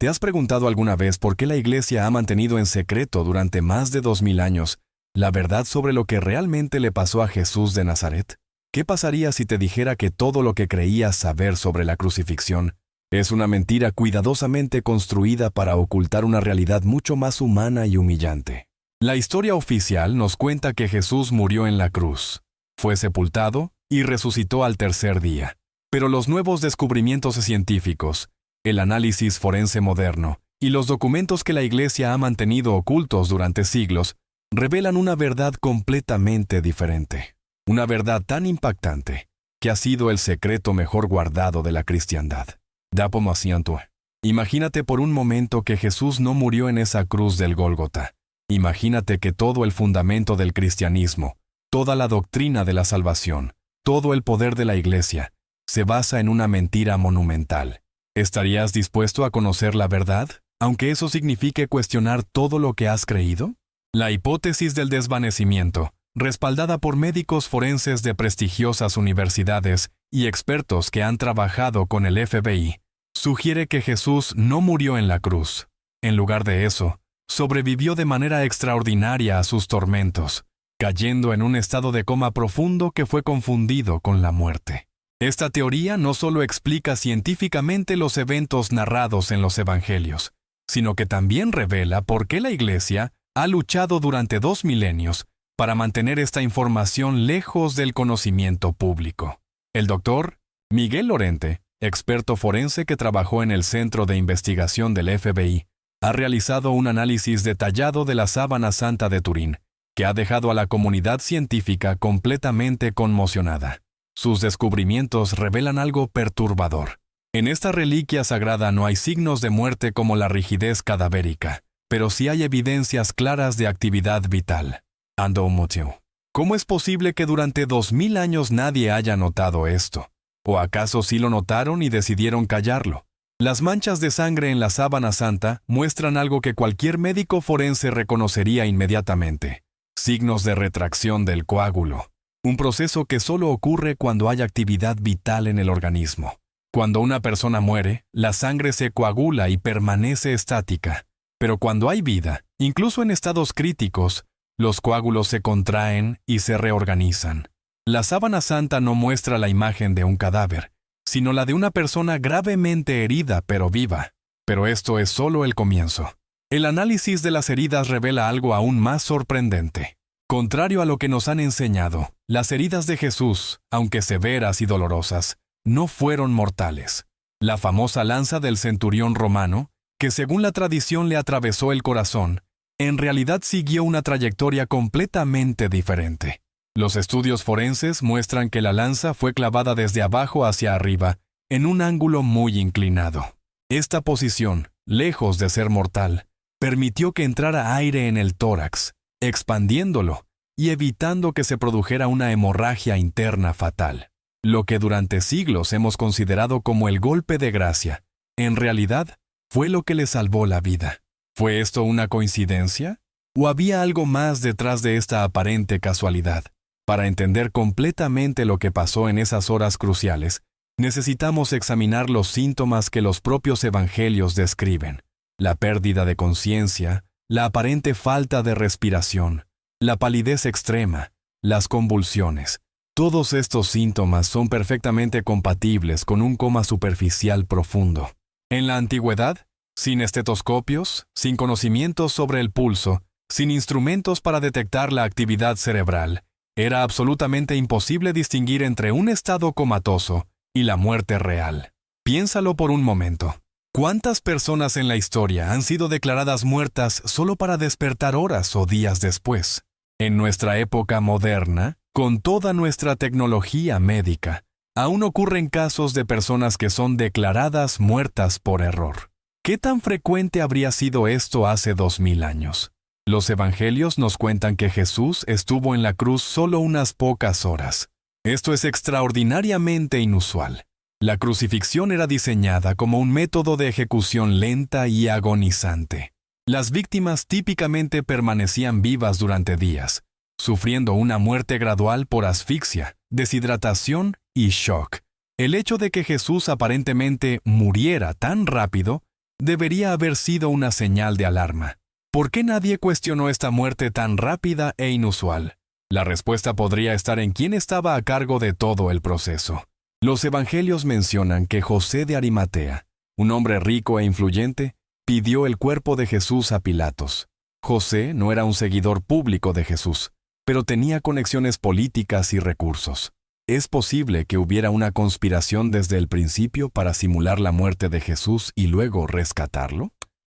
¿Te has preguntado alguna vez por qué la Iglesia ha mantenido en secreto durante más de 2000 años la verdad sobre lo que realmente le pasó a Jesús de Nazaret? ¿Qué pasaría si te dijera que todo lo que creías saber sobre la crucifixión es una mentira cuidadosamente construida para ocultar una realidad mucho más humana y humillante? La historia oficial nos cuenta que Jesús murió en la cruz, fue sepultado y resucitó al tercer día. Pero los nuevos descubrimientos científicos, el análisis forense moderno y los documentos que la Iglesia ha mantenido ocultos durante siglos revelan una verdad completamente diferente. Una verdad tan impactante que ha sido el secreto mejor guardado de la cristiandad. Dapo Masianto. Imagínate por un momento que Jesús no murió en esa cruz del Gólgota. Imagínate que todo el fundamento del cristianismo, toda la doctrina de la salvación, todo el poder de la Iglesia, se basa en una mentira monumental. ¿Estarías dispuesto a conocer la verdad, aunque eso signifique cuestionar todo lo que has creído? La hipótesis del desvanecimiento, respaldada por médicos forenses de prestigiosas universidades y expertos que han trabajado con el FBI, sugiere que Jesús no murió en la cruz. En lugar de eso, sobrevivió de manera extraordinaria a sus tormentos, cayendo en un estado de coma profundo que fue confundido con la muerte. Esta teoría no solo explica científicamente los eventos narrados en los Evangelios, sino que también revela por qué la Iglesia ha luchado durante 2 milenios para mantener esta información lejos del conocimiento público. El doctor Miguel Lorente, experto forense que trabajó en el Centro de Investigación del FBI, ha realizado un análisis detallado de la sábana santa de Turín, que ha dejado a la comunidad científica completamente conmocionada. Sus descubrimientos revelan algo perturbador. En esta reliquia sagrada no hay signos de muerte como la rigidez cadavérica, pero sí hay evidencias claras de actividad vital. Ando Mutio. ¿Cómo es posible que durante 2000 años nadie haya notado esto? ¿O acaso sí lo notaron y decidieron callarlo? Las manchas de sangre en la sábana santa muestran algo que cualquier médico forense reconocería inmediatamente: signos de retracción del coágulo. Un proceso que solo ocurre cuando hay actividad vital en el organismo. Cuando una persona muere, la sangre se coagula y permanece estática. Pero cuando hay vida, incluso en estados críticos, los coágulos se contraen y se reorganizan. La sábana santa no muestra la imagen de un cadáver, sino la de una persona gravemente herida pero viva. Pero esto es solo el comienzo. El análisis de las heridas revela algo aún más sorprendente. Contrario a lo que nos han enseñado, las heridas de Jesús, aunque severas y dolorosas, no fueron mortales. La famosa lanza del centurión romano, que según la tradición le atravesó el corazón, en realidad siguió una trayectoria completamente diferente. Los estudios forenses muestran que la lanza fue clavada desde abajo hacia arriba, en un ángulo muy inclinado. Esta posición, lejos de ser mortal, permitió que entrara aire en el tórax, expandiéndolo y evitando que se produjera una hemorragia interna fatal. Lo que durante siglos hemos considerado como el golpe de gracia, en realidad, fue lo que le salvó la vida. ¿Fue esto una coincidencia? ¿O había algo más detrás de esta aparente casualidad? Para entender completamente lo que pasó en esas horas cruciales, necesitamos examinar los síntomas que los propios evangelios describen: la pérdida de conciencia, la aparente falta de respiración, la palidez extrema, las convulsiones. Todos estos síntomas son perfectamente compatibles con un coma superficial profundo. En la antigüedad, sin estetoscopios, sin conocimientos sobre el pulso, sin instrumentos para detectar la actividad cerebral, era absolutamente imposible distinguir entre un estado comatoso y la muerte real. Piénsalo por un momento. ¿Cuántas personas en la historia han sido declaradas muertas solo para despertar horas o días después? En nuestra época moderna, con toda nuestra tecnología médica, aún ocurren casos de personas que son declaradas muertas por error. ¿Qué tan frecuente habría sido esto hace 2000 años? Los evangelios nos cuentan que Jesús estuvo en la cruz solo unas pocas horas. Esto es extraordinariamente inusual. La crucifixión era diseñada como un método de ejecución lenta y agonizante. Las víctimas típicamente permanecían vivas durante días, sufriendo una muerte gradual por asfixia, deshidratación y shock. El hecho de que Jesús aparentemente muriera tan rápido debería haber sido una señal de alarma. ¿Por qué nadie cuestionó esta muerte tan rápida e inusual? La respuesta podría estar en quién estaba a cargo de todo el proceso. Los evangelios mencionan que José de Arimatea, un hombre rico e influyente, pidió el cuerpo de Jesús a Pilatos. José no era un seguidor público de Jesús, pero tenía conexiones políticas y recursos. ¿Es posible que hubiera una conspiración desde el principio para simular la muerte de Jesús y luego rescatarlo?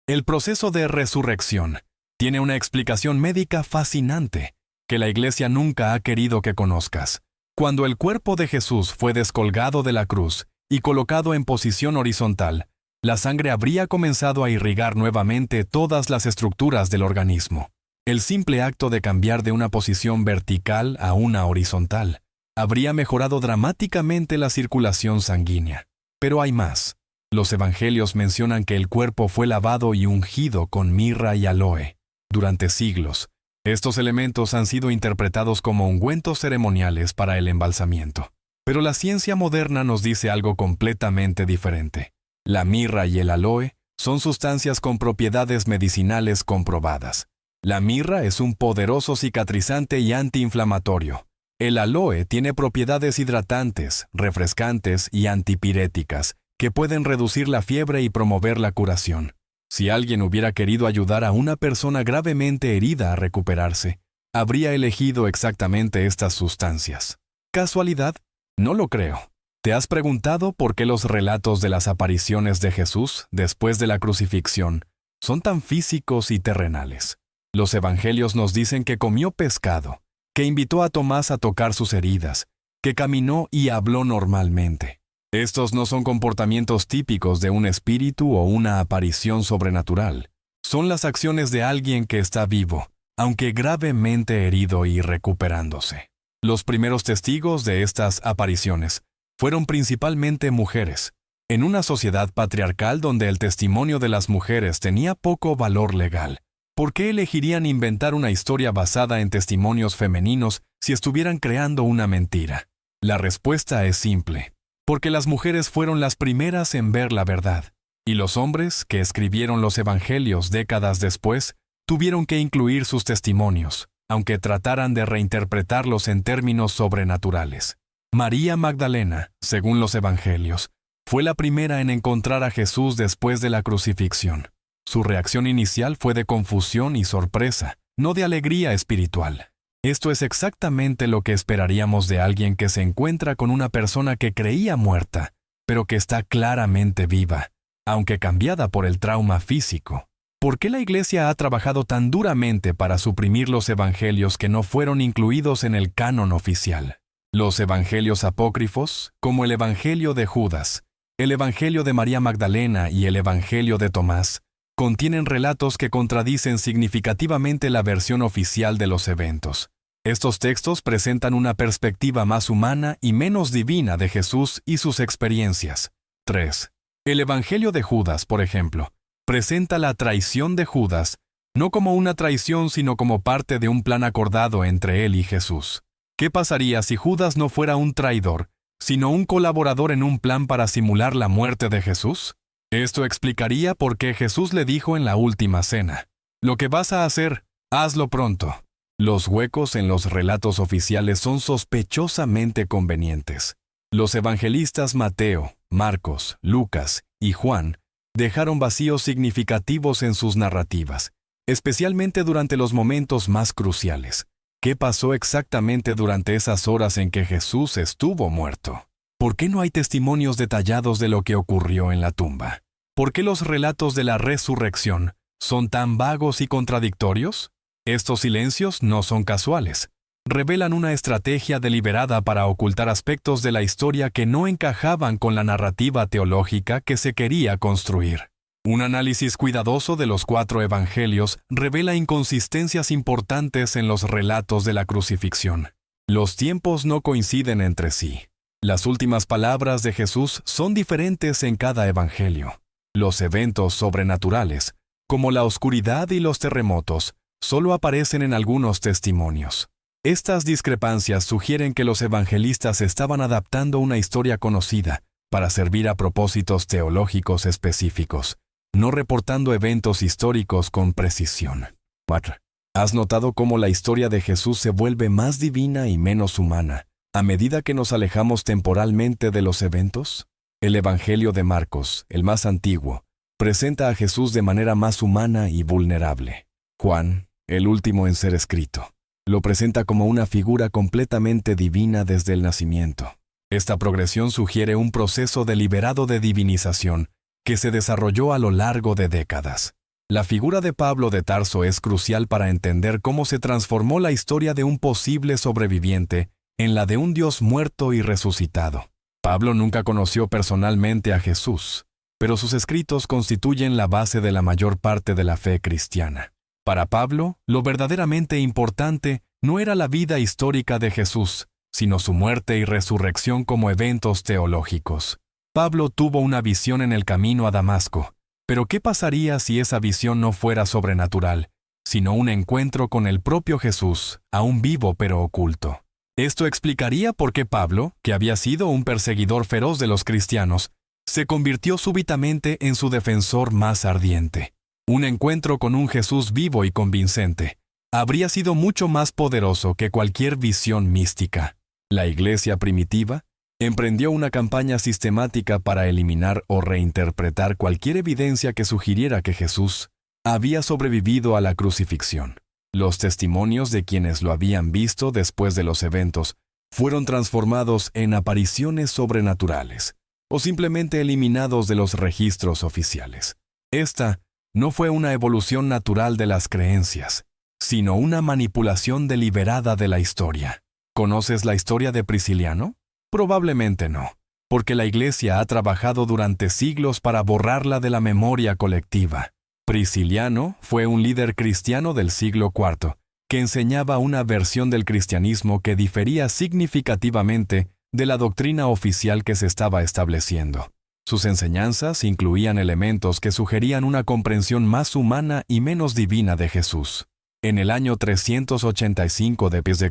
El proceso de resurrección tiene una explicación médica fascinante que la Iglesia nunca ha querido que conozcas. Cuando el cuerpo de Jesús fue descolgado de la cruz y colocado en posición horizontal, la sangre habría comenzado a irrigar nuevamente todas las estructuras del organismo. El simple acto de cambiar de una posición vertical a una horizontal habría mejorado dramáticamente la circulación sanguínea. Pero hay más. Los evangelios mencionan que el cuerpo fue lavado y ungido con mirra y aloe. Durante siglos, estos elementos han sido interpretados como ungüentos ceremoniales para el embalsamiento. Pero la ciencia moderna nos dice algo completamente diferente. La mirra y el aloe son sustancias con propiedades medicinales comprobadas. La mirra es un poderoso cicatrizante y antiinflamatorio. El aloe tiene propiedades hidratantes, refrescantes y antipiréticas que pueden reducir la fiebre y promover la curación. Si alguien hubiera querido ayudar a una persona gravemente herida a recuperarse, habría elegido exactamente estas sustancias. ¿Casualidad? No lo creo. ¿Te has preguntado por qué los relatos de las apariciones de Jesús después de la crucifixión son tan físicos y terrenales? Los evangelios nos dicen que comió pescado, que invitó a Tomás a tocar sus heridas, que caminó y habló normalmente. Estos no son comportamientos típicos de un espíritu o una aparición sobrenatural. Son las acciones de alguien que está vivo, aunque gravemente herido y recuperándose. Los primeros testigos de estas apariciones fueron principalmente mujeres. En una sociedad patriarcal donde el testimonio de las mujeres tenía poco valor legal, ¿por qué elegirían inventar una historia basada en testimonios femeninos si estuvieran creando una mentira? La respuesta es simple. Porque las mujeres fueron las primeras en ver la verdad, y los hombres, que escribieron los evangelios décadas después, tuvieron que incluir sus testimonios, aunque trataran de reinterpretarlos en términos sobrenaturales. María Magdalena, según los evangelios, fue la primera en encontrar a Jesús después de la crucifixión. Su reacción inicial fue de confusión y sorpresa, no de alegría espiritual. Esto es exactamente lo que esperaríamos de alguien que se encuentra con una persona que creía muerta, pero que está claramente viva, aunque cambiada por el trauma físico. ¿Por qué la Iglesia ha trabajado tan duramente para suprimir los evangelios que no fueron incluidos en el canon oficial? Los evangelios apócrifos, como el Evangelio de Judas, el Evangelio de María Magdalena y el Evangelio de Tomás, contienen relatos que contradicen significativamente la versión oficial de los eventos. Estos textos presentan una perspectiva más humana y menos divina de Jesús y sus experiencias. 3. El Evangelio de Judas, por ejemplo, presenta la traición de Judas no como una traición sino como parte de un plan acordado entre él y Jesús. ¿Qué pasaría si Judas no fuera un traidor, sino un colaborador en un plan para simular la muerte de Jesús? Esto explicaría por qué Jesús le dijo en la última cena: «Lo que vas a hacer, hazlo pronto». Los huecos en los relatos oficiales son sospechosamente convenientes. Los evangelistas Mateo, Marcos, Lucas y Juan dejaron vacíos significativos en sus narrativas, especialmente durante los momentos más cruciales. ¿Qué pasó exactamente durante esas horas en que Jesús estuvo muerto? ¿Por qué no hay testimonios detallados de lo que ocurrió en la tumba? ¿Por qué los relatos de la resurrección son tan vagos y contradictorios? Estos silencios no son casuales. Revelan una estrategia deliberada para ocultar aspectos de la historia que no encajaban con la narrativa teológica que se quería construir. Un análisis cuidadoso de los 4 evangelios revela inconsistencias importantes en los relatos de la crucifixión. Los tiempos no coinciden entre sí. Las últimas palabras de Jesús son diferentes en cada evangelio. Los eventos sobrenaturales, como la oscuridad y los terremotos, solo aparecen en algunos testimonios. Estas discrepancias sugieren que los evangelistas estaban adaptando una historia conocida para servir a propósitos teológicos específicos. no reportando eventos históricos con precisión. 4. ¿Has notado cómo la historia de Jesús se vuelve más divina y menos humana a medida que nos alejamos temporalmente de los eventos? El Evangelio de Marcos, el más antiguo, presenta a Jesús de manera más humana y vulnerable. Juan, el último en ser escrito, lo presenta como una figura completamente divina desde el nacimiento. Esta progresión sugiere un proceso deliberado de divinización que se desarrolló a lo largo de décadas. La figura de Pablo de Tarso es crucial para entender cómo se transformó la historia de un posible sobreviviente en la de un Dios muerto y resucitado. Pablo nunca conoció personalmente a Jesús, pero sus escritos constituyen la base de la mayor parte de la fe cristiana. Para Pablo, lo verdaderamente importante no era la vida histórica de Jesús, sino su muerte y resurrección como eventos teológicos. Pablo tuvo una visión en el camino a Damasco, pero ¿qué pasaría si esa visión no fuera sobrenatural, sino un encuentro con el propio Jesús, aún vivo pero oculto? Esto explicaría por qué Pablo, que había sido un perseguidor feroz de los cristianos, se convirtió súbitamente en su defensor más ardiente. Un encuentro con un Jesús vivo y convincente habría sido mucho más poderoso que cualquier visión mística. La iglesia primitiva emprendió una campaña sistemática para eliminar o reinterpretar cualquier evidencia que sugiriera que Jesús había sobrevivido a la crucifixión. Los testimonios de quienes lo habían visto después de los eventos fueron transformados en apariciones sobrenaturales o simplemente eliminados de los registros oficiales. Esta no fue una evolución natural de las creencias, sino una manipulación deliberada de la historia. ¿Conoces la historia de Prisciliano? Probablemente no, porque la Iglesia ha trabajado durante siglos para borrarla de la memoria colectiva. Prisciliano fue un líder cristiano del siglo IV, que enseñaba una versión del cristianismo que difería significativamente de la doctrina oficial que se estaba estableciendo. Sus enseñanzas incluían elementos que sugerían una comprensión más humana y menos divina de Jesús. En el año 385 d.C.,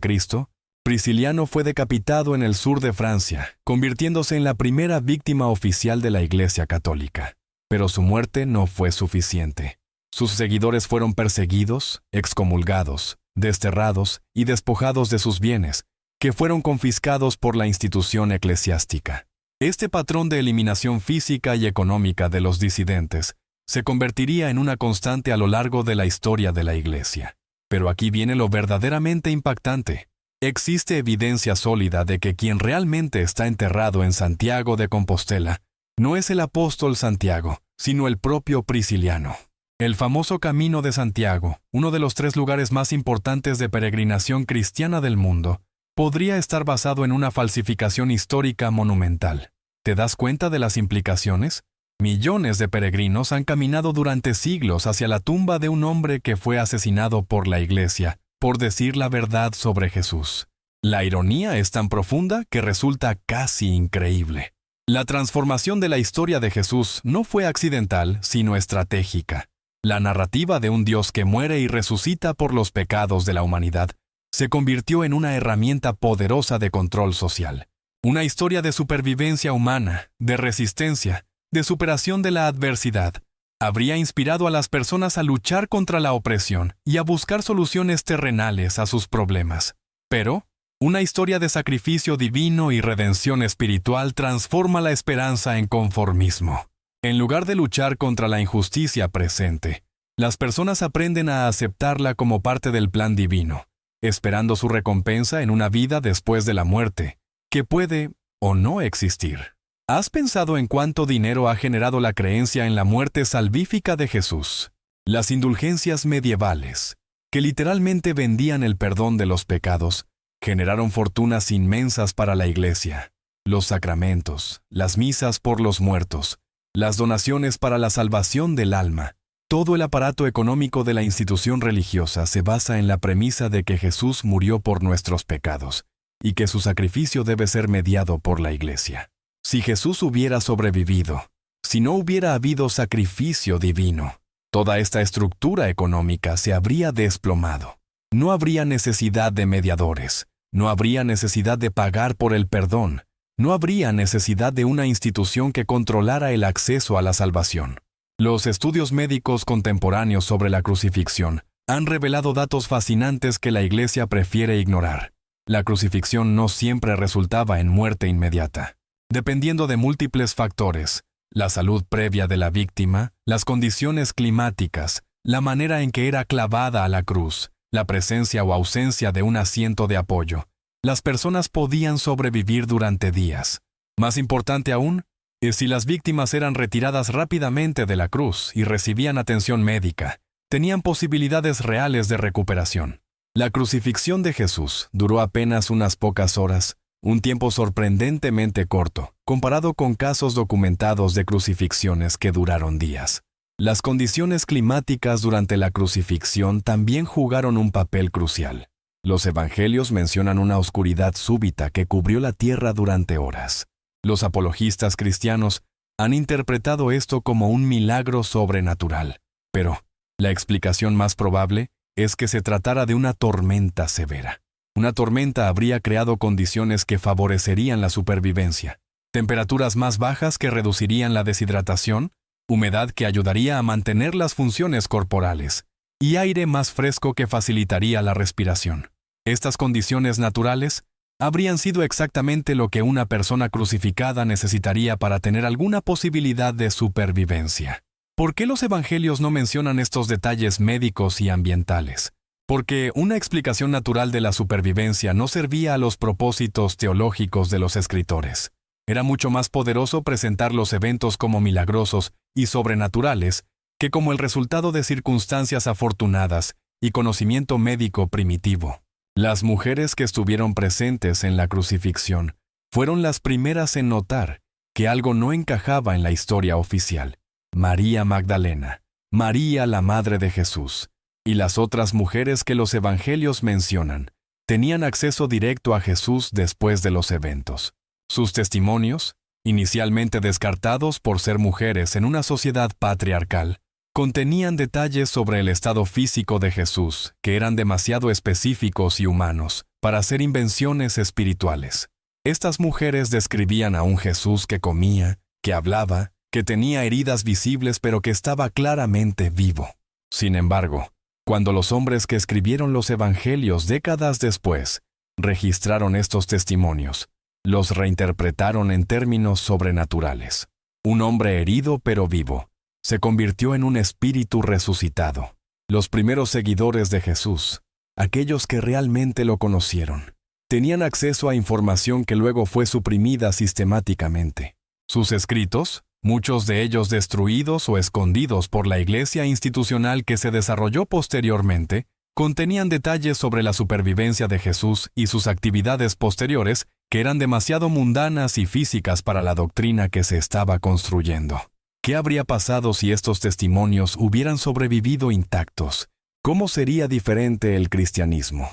Prisciliano fue decapitado en el sur de Francia, convirtiéndose en la primera víctima oficial de la Iglesia Católica. Pero su muerte no fue suficiente. Sus seguidores fueron perseguidos, excomulgados, desterrados y despojados de sus bienes, que fueron confiscados por la institución eclesiástica. Este patrón de eliminación física y económica de los disidentes se convertiría en una constante a lo largo de la historia de la Iglesia. Pero aquí viene lo verdaderamente impactante. Existe evidencia sólida de que quien realmente está enterrado en Santiago de Compostela no es el apóstol Santiago, sino el propio Prisciliano. El famoso Camino de Santiago, uno de los 3 lugares más importantes de peregrinación cristiana del mundo, podría estar basado en una falsificación histórica monumental. ¿Te das cuenta de las implicaciones? Millones de peregrinos han caminado durante siglos hacia la tumba de un hombre que fue asesinado por la Iglesia por decir la verdad sobre Jesús. La ironía es tan profunda que resulta casi increíble. La transformación de la historia de Jesús no fue accidental, sino estratégica. La narrativa de un Dios que muere y resucita por los pecados de la humanidad se convirtió en una herramienta poderosa de control social. Una historia de supervivencia humana, de resistencia, de superación de la adversidad, habría inspirado a las personas a luchar contra la opresión y a buscar soluciones terrenales a sus problemas. Pero, una historia de sacrificio divino y redención espiritual transforma la esperanza en conformismo. En lugar de luchar contra la injusticia presente, las personas aprenden a aceptarla como parte del plan divino, esperando su recompensa en una vida después de la muerte, que puede o no existir. ¿Has pensado en cuánto dinero ha generado la creencia en la muerte salvífica de Jesús? Las indulgencias medievales, que literalmente vendían el perdón de los pecados, generaron fortunas inmensas para la Iglesia. Los sacramentos, las misas por los muertos, las donaciones para la salvación del alma. Todo el aparato económico de la institución religiosa se basa en la premisa de que Jesús murió por nuestros pecados y que su sacrificio debe ser mediado por la Iglesia. Si Jesús hubiera sobrevivido, si no hubiera habido sacrificio divino, toda esta estructura económica se habría desplomado. No habría necesidad de mediadores, no habría necesidad de pagar por el perdón, no habría necesidad de una institución que controlara el acceso a la salvación. Los estudios médicos contemporáneos sobre la crucifixión han revelado datos fascinantes que la Iglesia prefiere ignorar. La crucifixión no siempre resultaba en muerte inmediata. Dependiendo de múltiples factores, la salud previa de la víctima, las condiciones climáticas, la manera en que era clavada a la cruz, la presencia o ausencia de un asiento de apoyo, las personas podían sobrevivir durante días. Más importante aún, es si las víctimas eran retiradas rápidamente de la cruz y recibían atención médica, tenían posibilidades reales de recuperación. La crucifixión de Jesús duró apenas unas pocas horas, un tiempo sorprendentemente corto, comparado con casos documentados de crucifixiones que duraron días. Las condiciones climáticas durante la crucifixión también jugaron un papel crucial. Los evangelios mencionan una oscuridad súbita que cubrió la tierra durante horas. Los apologistas cristianos han interpretado esto como un milagro sobrenatural, pero la explicación más probable es que se tratara de una tormenta severa. Una tormenta habría creado condiciones que favorecerían la supervivencia, temperaturas más bajas que reducirían la deshidratación, humedad que ayudaría a mantener las funciones corporales, y aire más fresco que facilitaría la respiración. Estas condiciones naturales habrían sido exactamente lo que una persona crucificada necesitaría para tener alguna posibilidad de supervivencia. ¿Por qué los evangelios no mencionan estos detalles médicos y ambientales? Porque una explicación natural de la supervivencia no servía a los propósitos teológicos de los escritores. Era mucho más poderoso presentar los eventos como milagrosos y sobrenaturales que como el resultado de circunstancias afortunadas y conocimiento médico primitivo. Las mujeres que estuvieron presentes en la crucifixión fueron las primeras en notar que algo no encajaba en la historia oficial. María Magdalena, María la Madre de Jesús, y las otras mujeres que los evangelios mencionan, tenían acceso directo a Jesús después de los eventos. Sus testimonios, inicialmente descartados por ser mujeres en una sociedad patriarcal, contenían detalles sobre el estado físico de Jesús que eran demasiado específicos y humanos para ser invenciones espirituales. Estas mujeres describían a un Jesús que comía, que hablaba, que tenía heridas visibles pero que estaba claramente vivo. Sin embargo, cuando los hombres que escribieron los evangelios décadas después registraron estos testimonios, los reinterpretaron en términos sobrenaturales. Un hombre herido pero vivo se convirtió en un espíritu resucitado. Los primeros seguidores de Jesús, aquellos que realmente lo conocieron, tenían acceso a información que luego fue suprimida sistemáticamente. Sus escritos, muchos de ellos destruidos o escondidos por la iglesia institucional que se desarrolló posteriormente, contenían detalles sobre la supervivencia de Jesús y sus actividades posteriores que eran demasiado mundanas y físicas para la doctrina que se estaba construyendo. ¿Qué habría pasado si estos testimonios hubieran sobrevivido intactos? ¿Cómo sería diferente el cristianismo?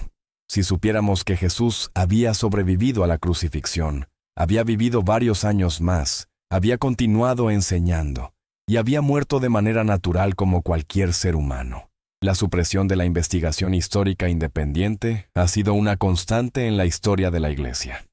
Si supiéramos que Jesús había sobrevivido a la crucifixión, había vivido varios años más, había continuado enseñando, y había muerto de manera natural como cualquier ser humano. La supresión de la investigación histórica independiente ha sido una constante en la historia de la Iglesia.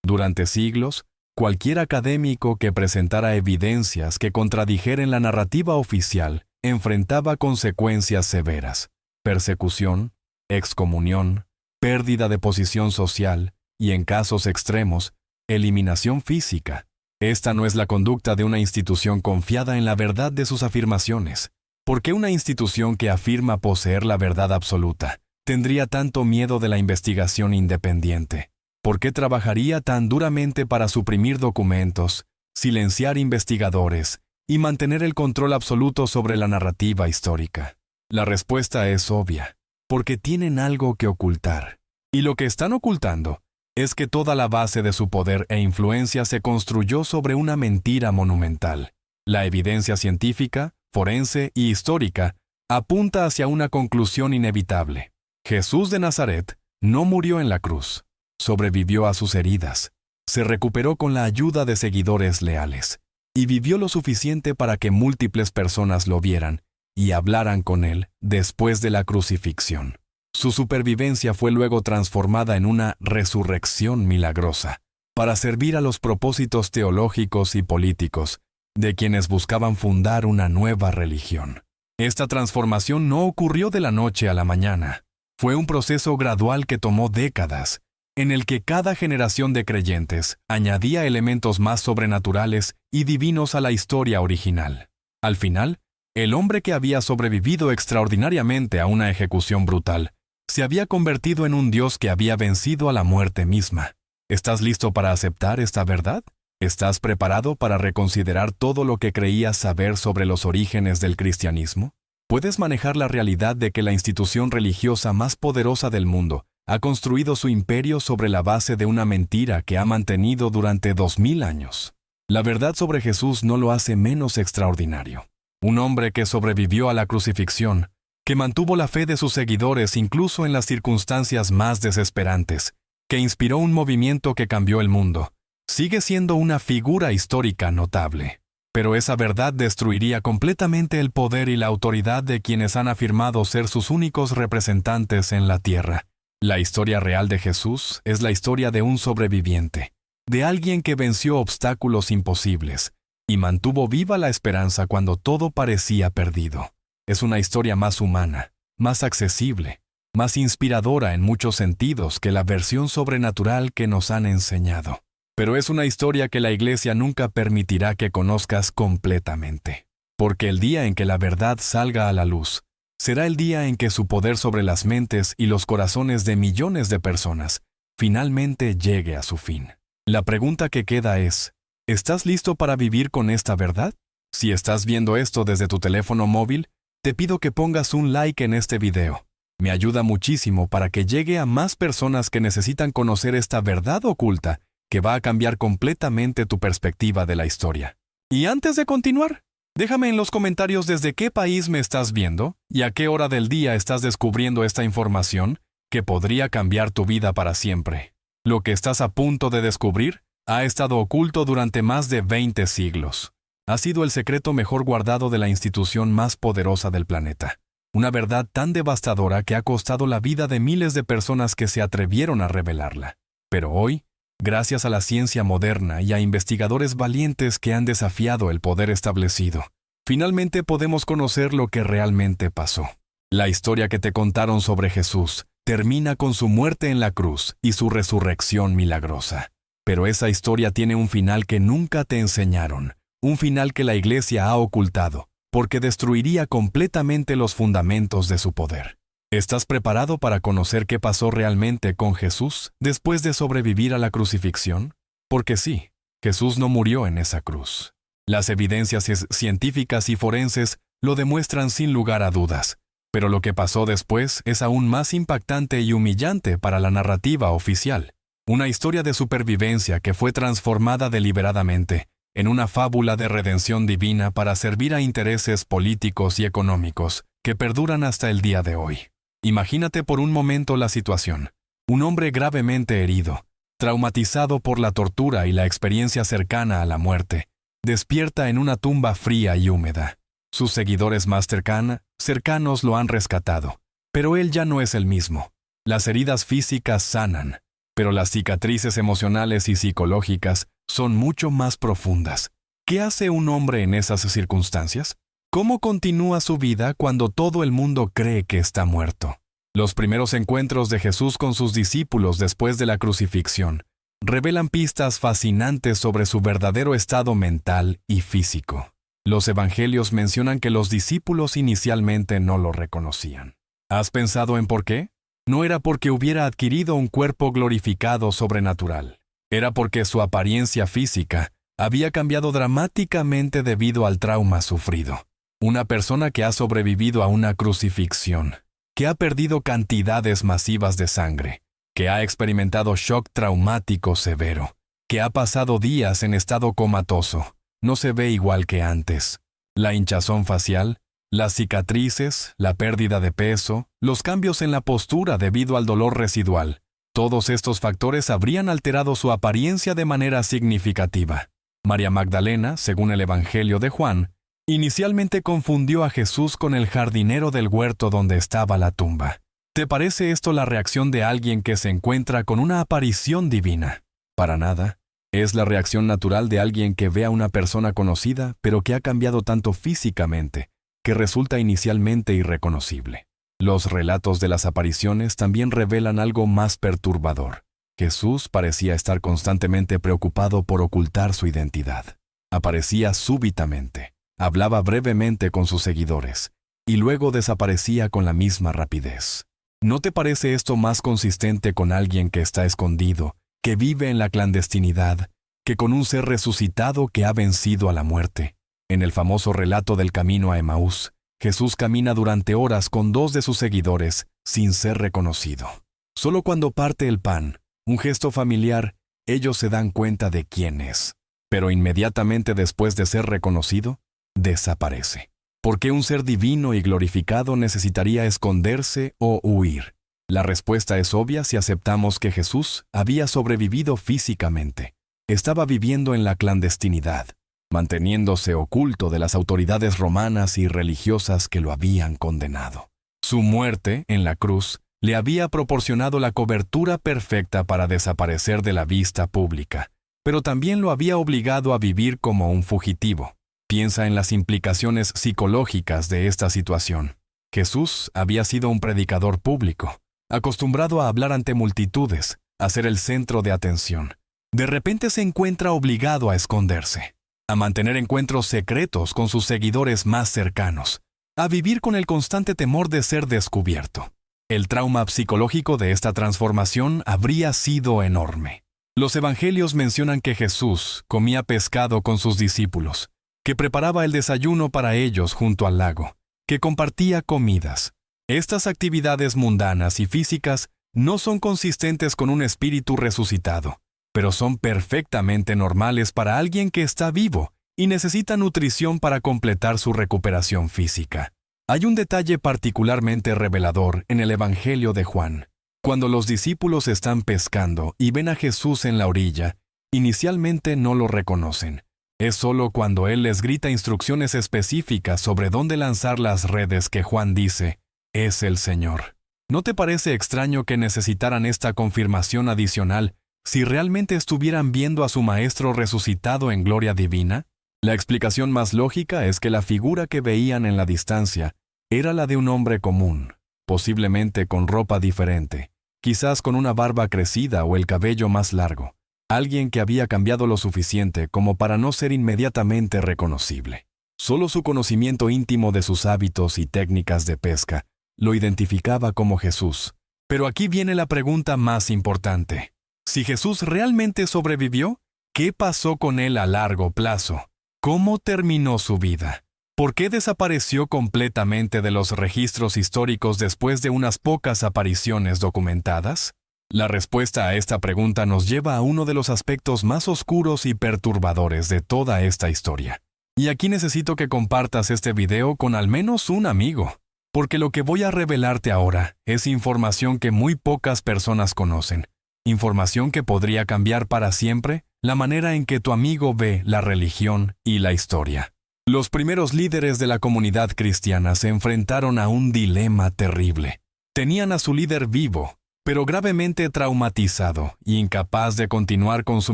Durante siglos, cualquier académico que presentara evidencias que contradijeren la narrativa oficial enfrentaba consecuencias severas: persecución, excomunión, pérdida de posición social y, en casos extremos, eliminación física. Esta no es la conducta de una institución confiada en la verdad de sus afirmaciones. ¿Por qué una institución que afirma poseer la verdad absoluta tendría tanto miedo de la investigación independiente? ¿Por qué trabajaría tan duramente para suprimir documentos, silenciar investigadores y mantener el control absoluto sobre la narrativa histórica? La respuesta es obvia: porque tienen algo que ocultar. Y lo que están ocultando es que toda la base de su poder e influencia se construyó sobre una mentira monumental. La evidencia científica, forense y histórica apunta hacia una conclusión inevitable. Jesús de Nazaret no murió en la cruz. Sobrevivió a sus heridas, se recuperó con la ayuda de seguidores leales, y vivió lo suficiente para que múltiples personas lo vieran y hablaran con él después de la crucifixión. Su supervivencia fue luego transformada en una resurrección milagrosa, para servir a los propósitos teológicos y políticos de quienes buscaban fundar una nueva religión. Esta transformación no ocurrió de la noche a la mañana. Fue un proceso gradual que tomó décadas, en el que cada generación de creyentes añadía elementos más sobrenaturales y divinos a la historia original. Al final, el hombre que había sobrevivido extraordinariamente a una ejecución brutal se había convertido en un Dios que había vencido a la muerte misma. ¿Estás listo para aceptar esta verdad? ¿Estás preparado para reconsiderar todo lo que creías saber sobre los orígenes del cristianismo? ¿Puedes manejar la realidad de que la institución religiosa más poderosa del mundo ha construido su imperio sobre la base de una mentira que ha mantenido durante 2000 años? La verdad sobre Jesús no lo hace menos extraordinario. Un hombre que sobrevivió a la crucifixión, que mantuvo la fe de sus seguidores incluso en las circunstancias más desesperantes, que inspiró un movimiento que cambió el mundo, sigue siendo una figura histórica notable. Pero esa verdad destruiría completamente el poder y la autoridad de quienes han afirmado ser sus únicos representantes en la tierra. La historia real de Jesús es la historia de un sobreviviente, de alguien que venció obstáculos imposibles y mantuvo viva la esperanza cuando todo parecía perdido. Es una historia más humana, más accesible, más inspiradora en muchos sentidos que la versión sobrenatural que nos han enseñado. Pero es una historia que la Iglesia nunca permitirá que conozcas completamente. Porque el día en que la verdad salga a la luz, será el día en que su poder sobre las mentes y los corazones de millones de personas finalmente llegue a su fin. La pregunta que queda es, ¿estás listo para vivir con esta verdad? Si estás viendo esto desde tu teléfono móvil, te pido que pongas un like en este video. Me ayuda muchísimo para que llegue a más personas que necesitan conocer esta verdad oculta que va a cambiar completamente tu perspectiva de la historia. Y antes de continuar, déjame en los comentarios desde qué país me estás viendo y a qué hora del día estás descubriendo esta información que podría cambiar tu vida para siempre. Lo que estás a punto de descubrir ha estado oculto durante más de 20 siglos. Ha sido el secreto mejor guardado de la institución más poderosa del planeta. Una verdad tan devastadora que ha costado la vida de miles de personas que se atrevieron a revelarla. Pero hoy, gracias a la ciencia moderna y a investigadores valientes que han desafiado el poder establecido, finalmente podemos conocer lo que realmente pasó. La historia que te contaron sobre Jesús termina con su muerte en la cruz y su resurrección milagrosa. Pero esa historia tiene un final que nunca te enseñaron, un final que la Iglesia ha ocultado, porque destruiría completamente los fundamentos de su poder. ¿Estás preparado para conocer qué pasó realmente con Jesús después de sobrevivir a la crucifixión? Porque sí, Jesús no murió en esa cruz. Las evidencias científicas y forenses lo demuestran sin lugar a dudas, pero lo que pasó después es aún más impactante y humillante para la narrativa oficial. Una historia de supervivencia que fue transformada deliberadamente en una fábula de redención divina para servir a intereses políticos y económicos que perduran hasta el día de hoy. Imagínate por un momento la situación. Un hombre gravemente herido, traumatizado por la tortura y la experiencia cercana a la muerte, despierta en una tumba fría y húmeda. Sus seguidores más cercanos lo han rescatado, pero él ya no es el mismo. Las heridas físicas sanan, pero las cicatrices emocionales y psicológicas son mucho más profundas. ¿Qué hace un hombre en esas circunstancias? ¿Cómo continúa su vida cuando todo el mundo cree que está muerto? Los primeros encuentros de Jesús con sus discípulos después de la crucifixión revelan pistas fascinantes sobre su verdadero estado mental y físico. Los evangelios mencionan que los discípulos inicialmente no lo reconocían. ¿Has pensado en por qué? No era porque hubiera adquirido un cuerpo glorificado sobrenatural. Era porque su apariencia física había cambiado dramáticamente debido al trauma sufrido. Una persona que ha sobrevivido a una crucifixión, que ha perdido cantidades masivas de sangre, que ha experimentado shock traumático severo, que ha pasado días en estado comatoso, no se ve igual que antes. La hinchazón facial, las cicatrices, la pérdida de peso, los cambios en la postura debido al dolor residual, todos estos factores habrían alterado su apariencia de manera significativa. María Magdalena, según el Evangelio de Juan, inicialmente confundió a Jesús con el jardinero del huerto donde estaba la tumba. ¿Te parece esto la reacción de alguien que se encuentra con una aparición divina? Para nada. Es la reacción natural de alguien que ve a una persona conocida, pero que ha cambiado tanto físicamente, que resulta inicialmente irreconocible. Los relatos de las apariciones también revelan algo más perturbador. Jesús parecía estar constantemente preocupado por ocultar su identidad. Aparecía súbitamente, hablaba brevemente con sus seguidores, y luego desaparecía con la misma rapidez. ¿No te parece esto más consistente con alguien que está escondido, que vive en la clandestinidad, que con un ser resucitado que ha vencido a la muerte? En el famoso relato del camino a Emaús, Jesús camina durante horas con 2 de sus seguidores sin ser reconocido. Solo cuando parte el pan, un gesto familiar, ellos se dan cuenta de quién es. Pero inmediatamente después de ser reconocido, desaparece. ¿Por qué un ser divino y glorificado necesitaría esconderse o huir? La respuesta es obvia si aceptamos que Jesús había sobrevivido físicamente. Estaba viviendo en la clandestinidad, manteniéndose oculto de las autoridades romanas y religiosas que lo habían condenado. Su muerte en la cruz le había proporcionado la cobertura perfecta para desaparecer de la vista pública, pero también lo había obligado a vivir como un fugitivo. Piensa en las implicaciones psicológicas de esta situación. Jesús había sido un predicador público, acostumbrado a hablar ante multitudes, a ser el centro de atención. De repente se encuentra obligado a esconderse, a mantener encuentros secretos con sus seguidores más cercanos, a vivir con el constante temor de ser descubierto. El trauma psicológico de esta transformación habría sido enorme. Los evangelios mencionan que Jesús comía pescado con sus discípulos, que preparaba el desayuno para ellos junto al lago, que compartía comidas. Estas actividades mundanas y físicas no son consistentes con un espíritu resucitado, pero son perfectamente normales para alguien que está vivo y necesita nutrición para completar su recuperación física. Hay un detalle particularmente revelador en el Evangelio de Juan. Cuando los discípulos están pescando y ven a Jesús en la orilla, inicialmente no lo reconocen. Es solo cuando Él les grita instrucciones específicas sobre dónde lanzar las redes que Juan dice, «Es el Señor». ¿No te parece extraño que necesitaran esta confirmación adicional si realmente estuvieran viendo a su Maestro resucitado en gloria divina? La explicación más lógica es que la figura que veían en la distancia era la de un hombre común, posiblemente con ropa diferente, quizás con una barba crecida o el cabello más largo. Alguien que había cambiado lo suficiente como para no ser inmediatamente reconocible. Solo su conocimiento íntimo de sus hábitos y técnicas de pesca lo identificaba como Jesús. Pero aquí viene la pregunta más importante. Si Jesús realmente sobrevivió, ¿qué pasó con él a largo plazo? ¿Cómo terminó su vida? ¿Por qué desapareció completamente de los registros históricos después de unas pocas apariciones documentadas? La respuesta a esta pregunta nos lleva a uno de los aspectos más oscuros y perturbadores de toda esta historia. Y aquí necesito que compartas este video con al menos un amigo, porque lo que voy a revelarte ahora es información que muy pocas personas conocen, información que podría cambiar para siempre la manera en que tu amigo ve la religión y la historia. Los primeros líderes de la comunidad cristiana se enfrentaron a un dilema terrible. Tenían a su líder vivo, pero gravemente traumatizado y incapaz de continuar con su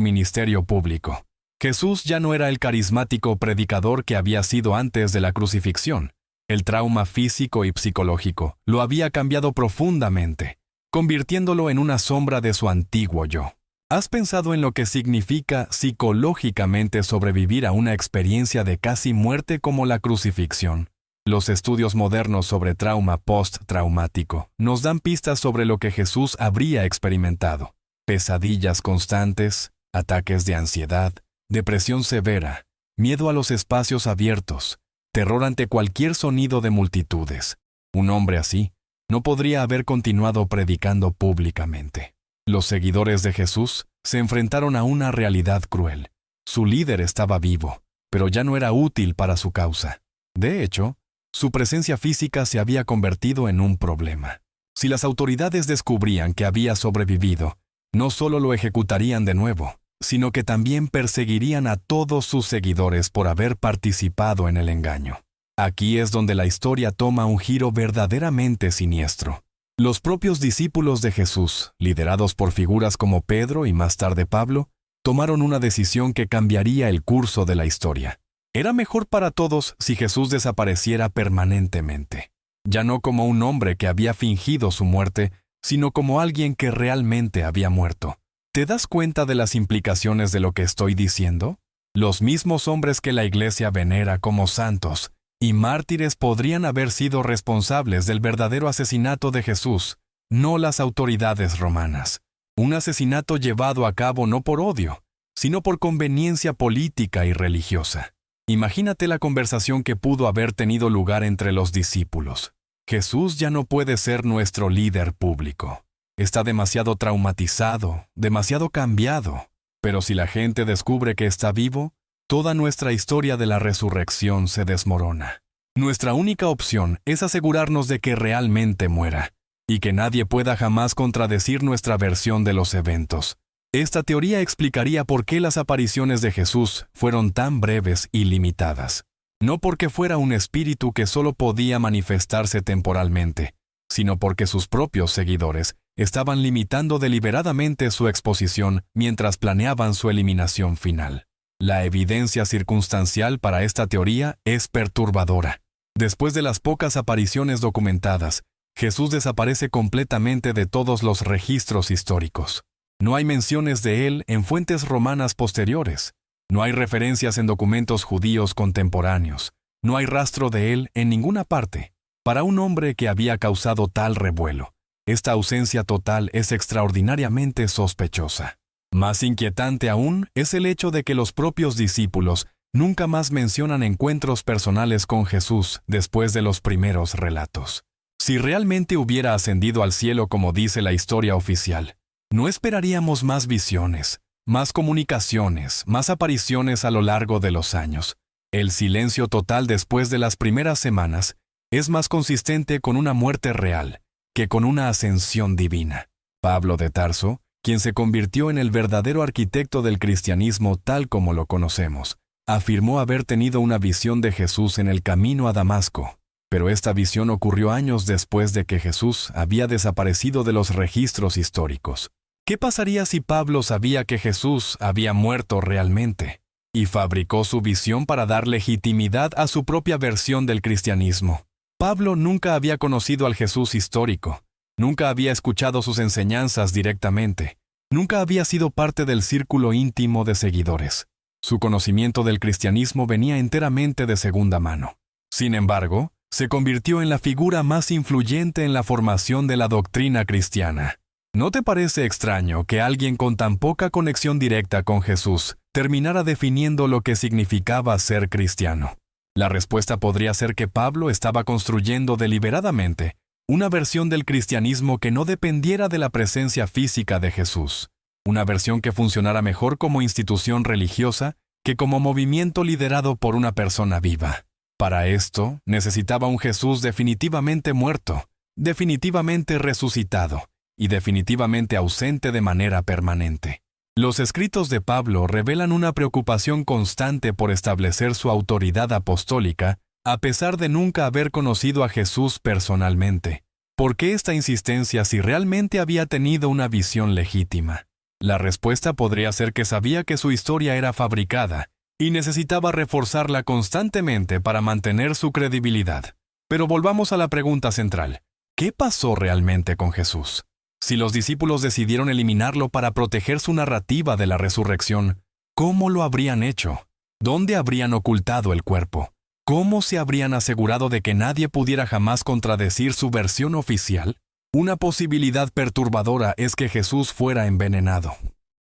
ministerio público. Jesús ya no era el carismático predicador que había sido antes de la crucifixión. El trauma físico y psicológico lo había cambiado profundamente, convirtiéndolo en una sombra de su antiguo yo. ¿Has pensado en lo que significa psicológicamente sobrevivir a una experiencia de casi muerte como la crucifixión? Los estudios modernos sobre trauma post-traumático nos dan pistas sobre lo que Jesús habría experimentado. Pesadillas constantes, ataques de ansiedad, depresión severa, miedo a los espacios abiertos, terror ante cualquier sonido de multitudes. Un hombre así no podría haber continuado predicando públicamente. Los seguidores de Jesús se enfrentaron a una realidad cruel. Su líder estaba vivo, pero ya no era útil para su causa. De hecho, su presencia física se había convertido en un problema. Si las autoridades descubrían que había sobrevivido, no solo lo ejecutarían de nuevo, sino que también perseguirían a todos sus seguidores por haber participado en el engaño. Aquí es donde la historia toma un giro verdaderamente siniestro. Los propios discípulos de Jesús, liderados por figuras como Pedro y más tarde Pablo, tomaron una decisión que cambiaría el curso de la historia. Era mejor para todos si Jesús desapareciera permanentemente, ya no como un hombre que había fingido su muerte, sino como alguien que realmente había muerto. ¿Te das cuenta de las implicaciones de lo que estoy diciendo? Los mismos hombres que la Iglesia venera como santos y mártires podrían haber sido responsables del verdadero asesinato de Jesús, no las autoridades romanas. Un asesinato llevado a cabo no por odio, sino por conveniencia política y religiosa. Imagínate la conversación que pudo haber tenido lugar entre los discípulos. Jesús ya no puede ser nuestro líder público. Está demasiado traumatizado, demasiado cambiado. Pero si la gente descubre que está vivo, toda nuestra historia de la resurrección se desmorona. Nuestra única opción es asegurarnos de que realmente muera, y que nadie pueda jamás contradecir nuestra versión de los eventos. Esta teoría explicaría por qué las apariciones de Jesús fueron tan breves y limitadas. No porque fuera un espíritu que solo podía manifestarse temporalmente, sino porque sus propios seguidores estaban limitando deliberadamente su exposición mientras planeaban su eliminación final. La evidencia circunstancial para esta teoría es perturbadora. Después de las pocas apariciones documentadas, Jesús desaparece completamente de todos los registros históricos. No hay menciones de él en fuentes romanas posteriores. No hay referencias en documentos judíos contemporáneos. No hay rastro de él en ninguna parte. Para un hombre que había causado tal revuelo, esta ausencia total es extraordinariamente sospechosa. Más inquietante aún es el hecho de que los propios discípulos nunca más mencionan encuentros personales con Jesús después de los primeros relatos. Si realmente hubiera ascendido al cielo como dice la historia oficial, no esperaríamos más visiones, más comunicaciones, más apariciones a lo largo de los años. El silencio total después de las primeras semanas es más consistente con una muerte real que con una ascensión divina. Pablo de Tarso, quien se convirtió en el verdadero arquitecto del cristianismo tal como lo conocemos, afirmó haber tenido una visión de Jesús en el camino a Damasco, pero esta visión ocurrió años después de que Jesús había desaparecido de los registros históricos. ¿Qué pasaría si Pablo sabía que Jesús había muerto realmente y fabricó su visión para dar legitimidad a su propia versión del cristianismo? Pablo nunca había conocido al Jesús histórico, nunca había escuchado sus enseñanzas directamente, nunca había sido parte del círculo íntimo de seguidores. Su conocimiento del cristianismo venía enteramente de segunda mano. Sin embargo, se convirtió en la figura más influyente en la formación de la doctrina cristiana. ¿No te parece extraño que alguien con tan poca conexión directa con Jesús terminara definiendo lo que significaba ser cristiano? La respuesta podría ser que Pablo estaba construyendo deliberadamente una versión del cristianismo que no dependiera de la presencia física de Jesús, una versión que funcionara mejor como institución religiosa que como movimiento liderado por una persona viva. Para esto, necesitaba un Jesús definitivamente muerto, definitivamente resucitado y definitivamente ausente de manera permanente. Los escritos de Pablo revelan una preocupación constante por establecer su autoridad apostólica, a pesar de nunca haber conocido a Jesús personalmente. ¿Por qué esta insistencia si realmente había tenido una visión legítima? La respuesta podría ser que sabía que su historia era fabricada y necesitaba reforzarla constantemente para mantener su credibilidad. Pero volvamos a la pregunta central. ¿Qué pasó realmente con Jesús? Si los discípulos decidieron eliminarlo para proteger su narrativa de la resurrección, ¿cómo lo habrían hecho? ¿Dónde habrían ocultado el cuerpo? ¿Cómo se habrían asegurado de que nadie pudiera jamás contradecir su versión oficial? Una posibilidad perturbadora es que Jesús fuera envenenado.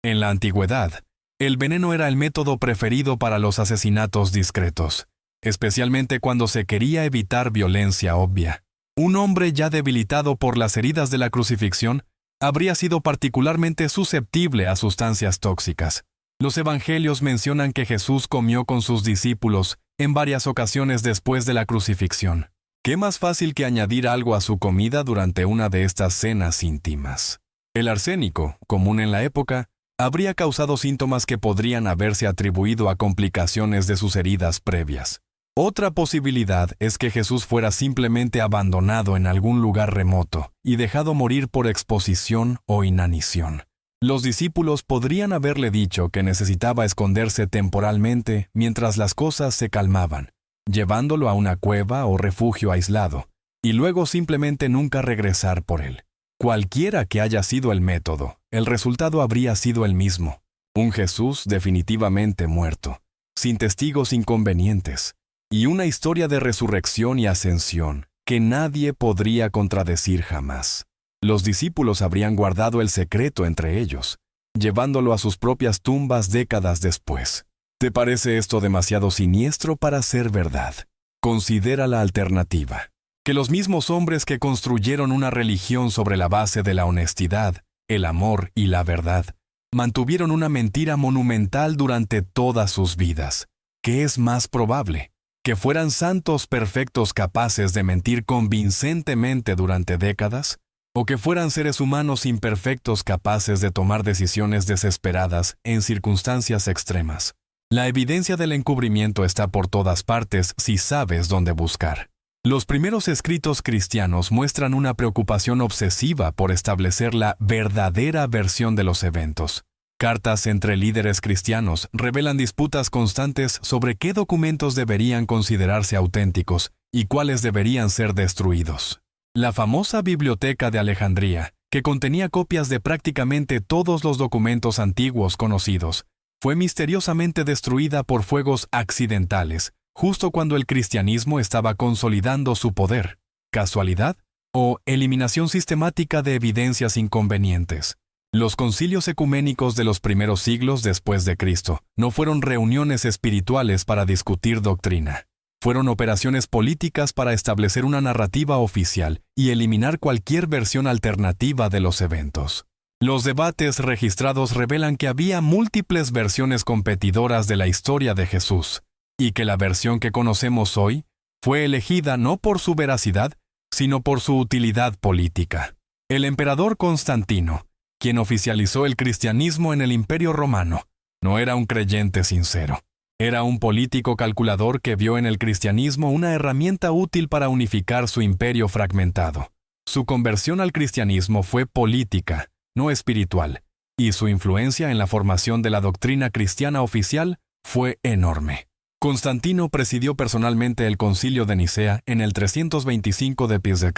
En la antigüedad, el veneno era el método preferido para los asesinatos discretos, especialmente cuando se quería evitar violencia obvia. Un hombre ya debilitado por las heridas de la crucifixión habría sido particularmente susceptible a sustancias tóxicas. Los evangelios mencionan que Jesús comió con sus discípulos en varias ocasiones después de la crucifixión. ¿Qué más fácil que añadir algo a su comida durante una de estas cenas íntimas? El arsénico, común en la época, habría causado síntomas que podrían haberse atribuido a complicaciones de sus heridas previas. Otra posibilidad es que Jesús fuera simplemente abandonado en algún lugar remoto y dejado morir por exposición o inanición. Los discípulos podrían haberle dicho que necesitaba esconderse temporalmente mientras las cosas se calmaban, llevándolo a una cueva o refugio aislado, y luego simplemente nunca regresar por él. Cualquiera que haya sido el método, el resultado habría sido el mismo. Un Jesús definitivamente muerto, sin testigos inconvenientes, y una historia de resurrección y ascensión que nadie podría contradecir jamás. Los discípulos habrían guardado el secreto entre ellos, llevándolo a sus propias tumbas décadas después. ¿Te parece esto demasiado siniestro para ser verdad? Considera la alternativa. Que los mismos hombres que construyeron una religión sobre la base de la honestidad, el amor y la verdad, mantuvieron una mentira monumental durante todas sus vidas. ¿Qué es más probable? ¿Que fueran santos perfectos capaces de mentir convincentemente durante décadas? ¿O que fueran seres humanos imperfectos capaces de tomar decisiones desesperadas en circunstancias extremas? La evidencia del encubrimiento está por todas partes si sabes dónde buscar. Los primeros escritos cristianos muestran una preocupación obsesiva por establecer la verdadera versión de los eventos. Cartas entre líderes cristianos revelan disputas constantes sobre qué documentos deberían considerarse auténticos y cuáles deberían ser destruidos. La famosa Biblioteca de Alejandría, que contenía copias de prácticamente todos los documentos antiguos conocidos, fue misteriosamente destruida por fuegos accidentales, justo cuando el cristianismo estaba consolidando su poder. ¿Casualidad? ¿O eliminación sistemática de evidencias inconvenientes? Los concilios ecuménicos de los primeros siglos después de Cristo no fueron reuniones espirituales para discutir doctrina. Fueron operaciones políticas para establecer una narrativa oficial y eliminar cualquier versión alternativa de los eventos. Los debates registrados revelan que había múltiples versiones competidoras de la historia de Jesús, y que la versión que conocemos hoy fue elegida no por su veracidad, sino por su utilidad política. El emperador Constantino, quien oficializó el cristianismo en el Imperio Romano, no era un creyente sincero. Era un político calculador que vio en el cristianismo una herramienta útil para unificar su imperio fragmentado. Su conversión al cristianismo fue política, no espiritual, y su influencia en la formación de la doctrina cristiana oficial fue enorme. Constantino presidió personalmente el Concilio de Nicea en el 325 d.C.,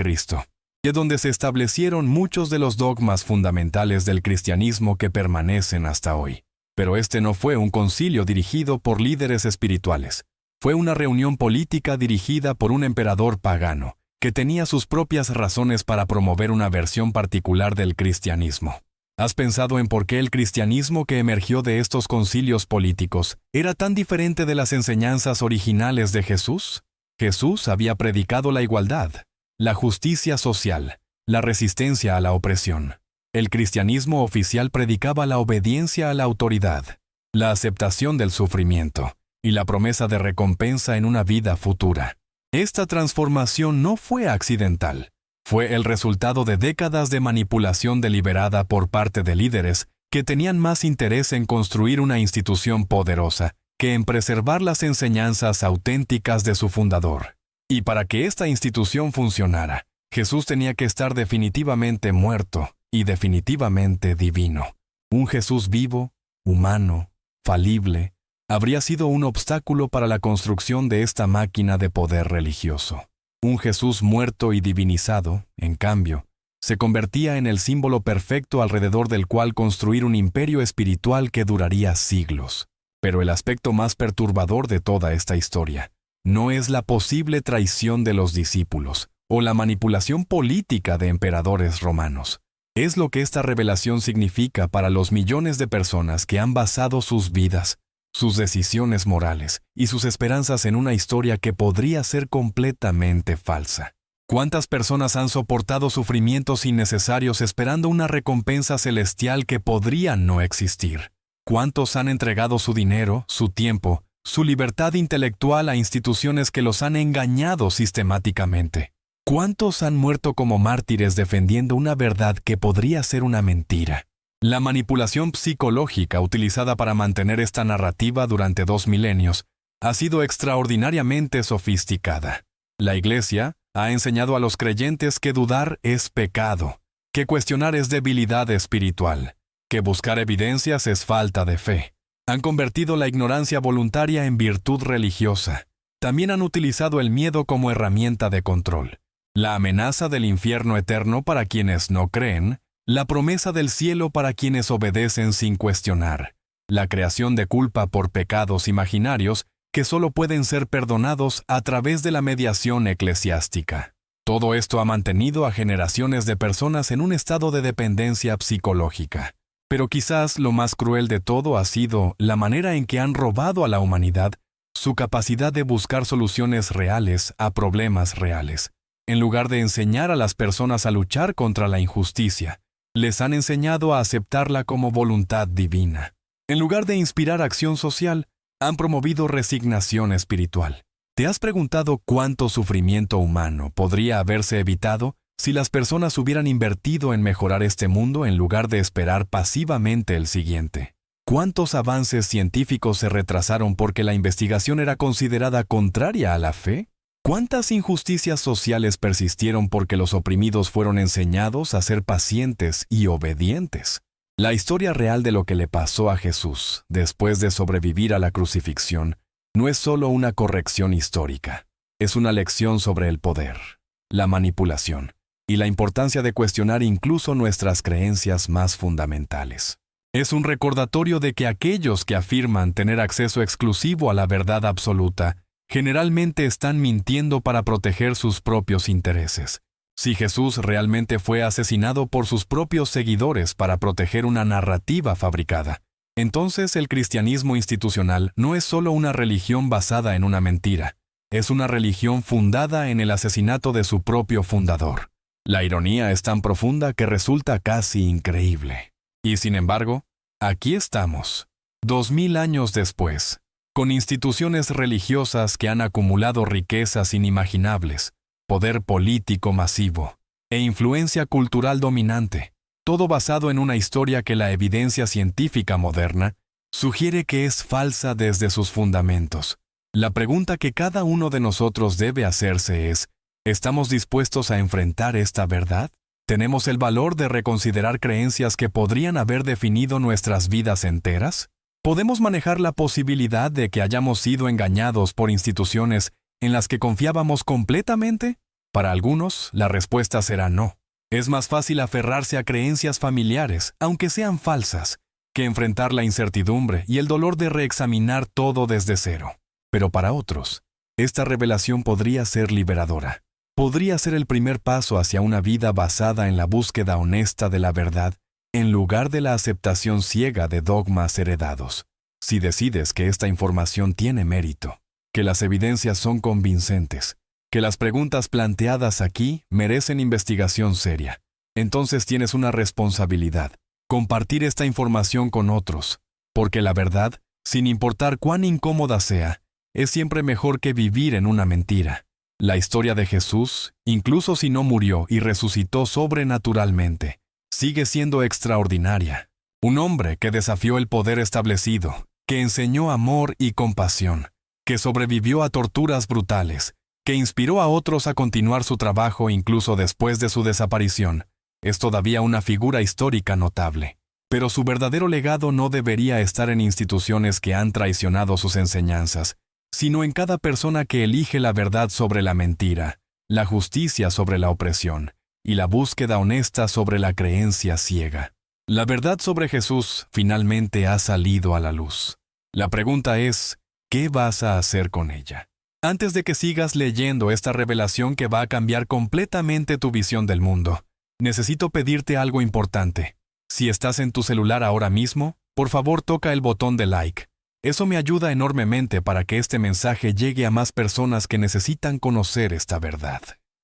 de donde se establecieron muchos de los dogmas fundamentales del cristianismo que permanecen hasta hoy. Pero este no fue un concilio dirigido por líderes espirituales. Fue una reunión política dirigida por un emperador pagano, que tenía sus propias razones para promover una versión particular del cristianismo. ¿Has pensado en por qué el cristianismo que emergió de estos concilios políticos era tan diferente de las enseñanzas originales de Jesús? Jesús había predicado la igualdad, la justicia social, la resistencia a la opresión. El cristianismo oficial predicaba la obediencia a la autoridad, la aceptación del sufrimiento y la promesa de recompensa en una vida futura. Esta transformación no fue accidental. Fue el resultado de décadas de manipulación deliberada por parte de líderes que tenían más interés en construir una institución poderosa que en preservar las enseñanzas auténticas de su fundador. Y para que esta institución funcionara, Jesús tenía que estar definitivamente muerto y definitivamente divino. Un Jesús vivo, humano, falible, habría sido un obstáculo para la construcción de esta máquina de poder religioso. Un Jesús muerto y divinizado, en cambio, se convertía en el símbolo perfecto alrededor del cual construir un imperio espiritual que duraría siglos. Pero el aspecto más perturbador de toda esta historia no es la posible traición de los discípulos o la manipulación política de emperadores romanos. Es lo que esta revelación significa para los millones de personas que han basado sus vidas, sus decisiones morales y sus esperanzas en una historia que podría ser completamente falsa. ¿Cuántas personas han soportado sufrimientos innecesarios esperando una recompensa celestial que podría no existir? ¿Cuántos han entregado su dinero, su tiempo, su libertad intelectual a instituciones que los han engañado sistemáticamente? ¿Cuántos han muerto como mártires defendiendo una verdad que podría ser una mentira? La manipulación psicológica utilizada para mantener esta narrativa durante 2 milenios ha sido extraordinariamente sofisticada. La Iglesia ha enseñado a los creyentes que dudar es pecado, que cuestionar es debilidad espiritual, que buscar evidencias es falta de fe. Han convertido la ignorancia voluntaria en virtud religiosa. También han utilizado el miedo como herramienta de control. La amenaza del infierno eterno para quienes no creen, la promesa del cielo para quienes obedecen sin cuestionar, la creación de culpa por pecados imaginarios que solo pueden ser perdonados a través de la mediación eclesiástica. Todo esto ha mantenido a generaciones de personas en un estado de dependencia psicológica. Pero quizás lo más cruel de todo ha sido la manera en que han robado a la humanidad su capacidad de buscar soluciones reales a problemas reales. En lugar de enseñar a las personas a luchar contra la injusticia, les han enseñado a aceptarla como voluntad divina. En lugar de inspirar acción social, han promovido resignación espiritual. ¿Te has preguntado cuánto sufrimiento humano podría haberse evitado si las personas hubieran invertido en mejorar este mundo en lugar de esperar pasivamente el siguiente? ¿Cuántos avances científicos se retrasaron porque la investigación era considerada contraria a la fe? ¿Cuántas injusticias sociales persistieron porque los oprimidos fueron enseñados a ser pacientes y obedientes? La historia real de lo que le pasó a Jesús después de sobrevivir a la crucifixión no es solo una corrección histórica, es una lección sobre el poder, la manipulación y la importancia de cuestionar incluso nuestras creencias más fundamentales. Es un recordatorio de que aquellos que afirman tener acceso exclusivo a la verdad absoluta generalmente están mintiendo para proteger sus propios intereses. Si Jesús realmente fue asesinado por sus propios seguidores para proteger una narrativa fabricada, entonces el cristianismo institucional no es solo una religión basada en una mentira, es una religión fundada en el asesinato de su propio fundador. La ironía es tan profunda que resulta casi increíble. Y sin embargo, aquí estamos, 2000 años después, con instituciones religiosas que han acumulado riquezas inimaginables, poder político masivo e influencia cultural dominante, todo basado en una historia que la evidencia científica moderna sugiere que es falsa desde sus fundamentos. La pregunta que cada uno de nosotros debe hacerse es, ¿estamos dispuestos a enfrentar esta verdad? ¿Tenemos el valor de reconsiderar creencias que podrían haber definido nuestras vidas enteras? ¿Podemos manejar la posibilidad de que hayamos sido engañados por instituciones en las que confiábamos completamente? Para algunos, la respuesta será no. Es más fácil aferrarse a creencias familiares, aunque sean falsas, que enfrentar la incertidumbre y el dolor de reexaminar todo desde cero. Pero para otros, esta revelación podría ser liberadora. Podría ser el primer paso hacia una vida basada en la búsqueda honesta de la verdad, en lugar de la aceptación ciega de dogmas heredados. Si decides que esta información tiene mérito, que las evidencias son convincentes, que las preguntas planteadas aquí merecen investigación seria, entonces tienes una responsabilidad: compartir esta información con otros, porque la verdad, sin importar cuán incómoda sea, es siempre mejor que vivir en una mentira. La historia de Jesús, incluso si no murió y resucitó sobrenaturalmente, sigue siendo extraordinaria. Un hombre que desafió el poder establecido, que enseñó amor y compasión, que sobrevivió a torturas brutales, que inspiró a otros a continuar su trabajo incluso después de su desaparición, es todavía una figura histórica notable. Pero su verdadero legado no debería estar en instituciones que han traicionado sus enseñanzas, sino en cada persona que elige la verdad sobre la mentira, la justicia sobre la opresión, y la búsqueda honesta sobre la creencia ciega. La verdad sobre Jesús finalmente ha salido a la luz. La pregunta es, ¿qué vas a hacer con ella? Antes de que sigas leyendo esta revelación que va a cambiar completamente tu visión del mundo, necesito pedirte algo importante. Si estás en tu celular ahora mismo, por favor toca el botón de like. Eso me ayuda enormemente para que este mensaje llegue a más personas que necesitan conocer esta verdad.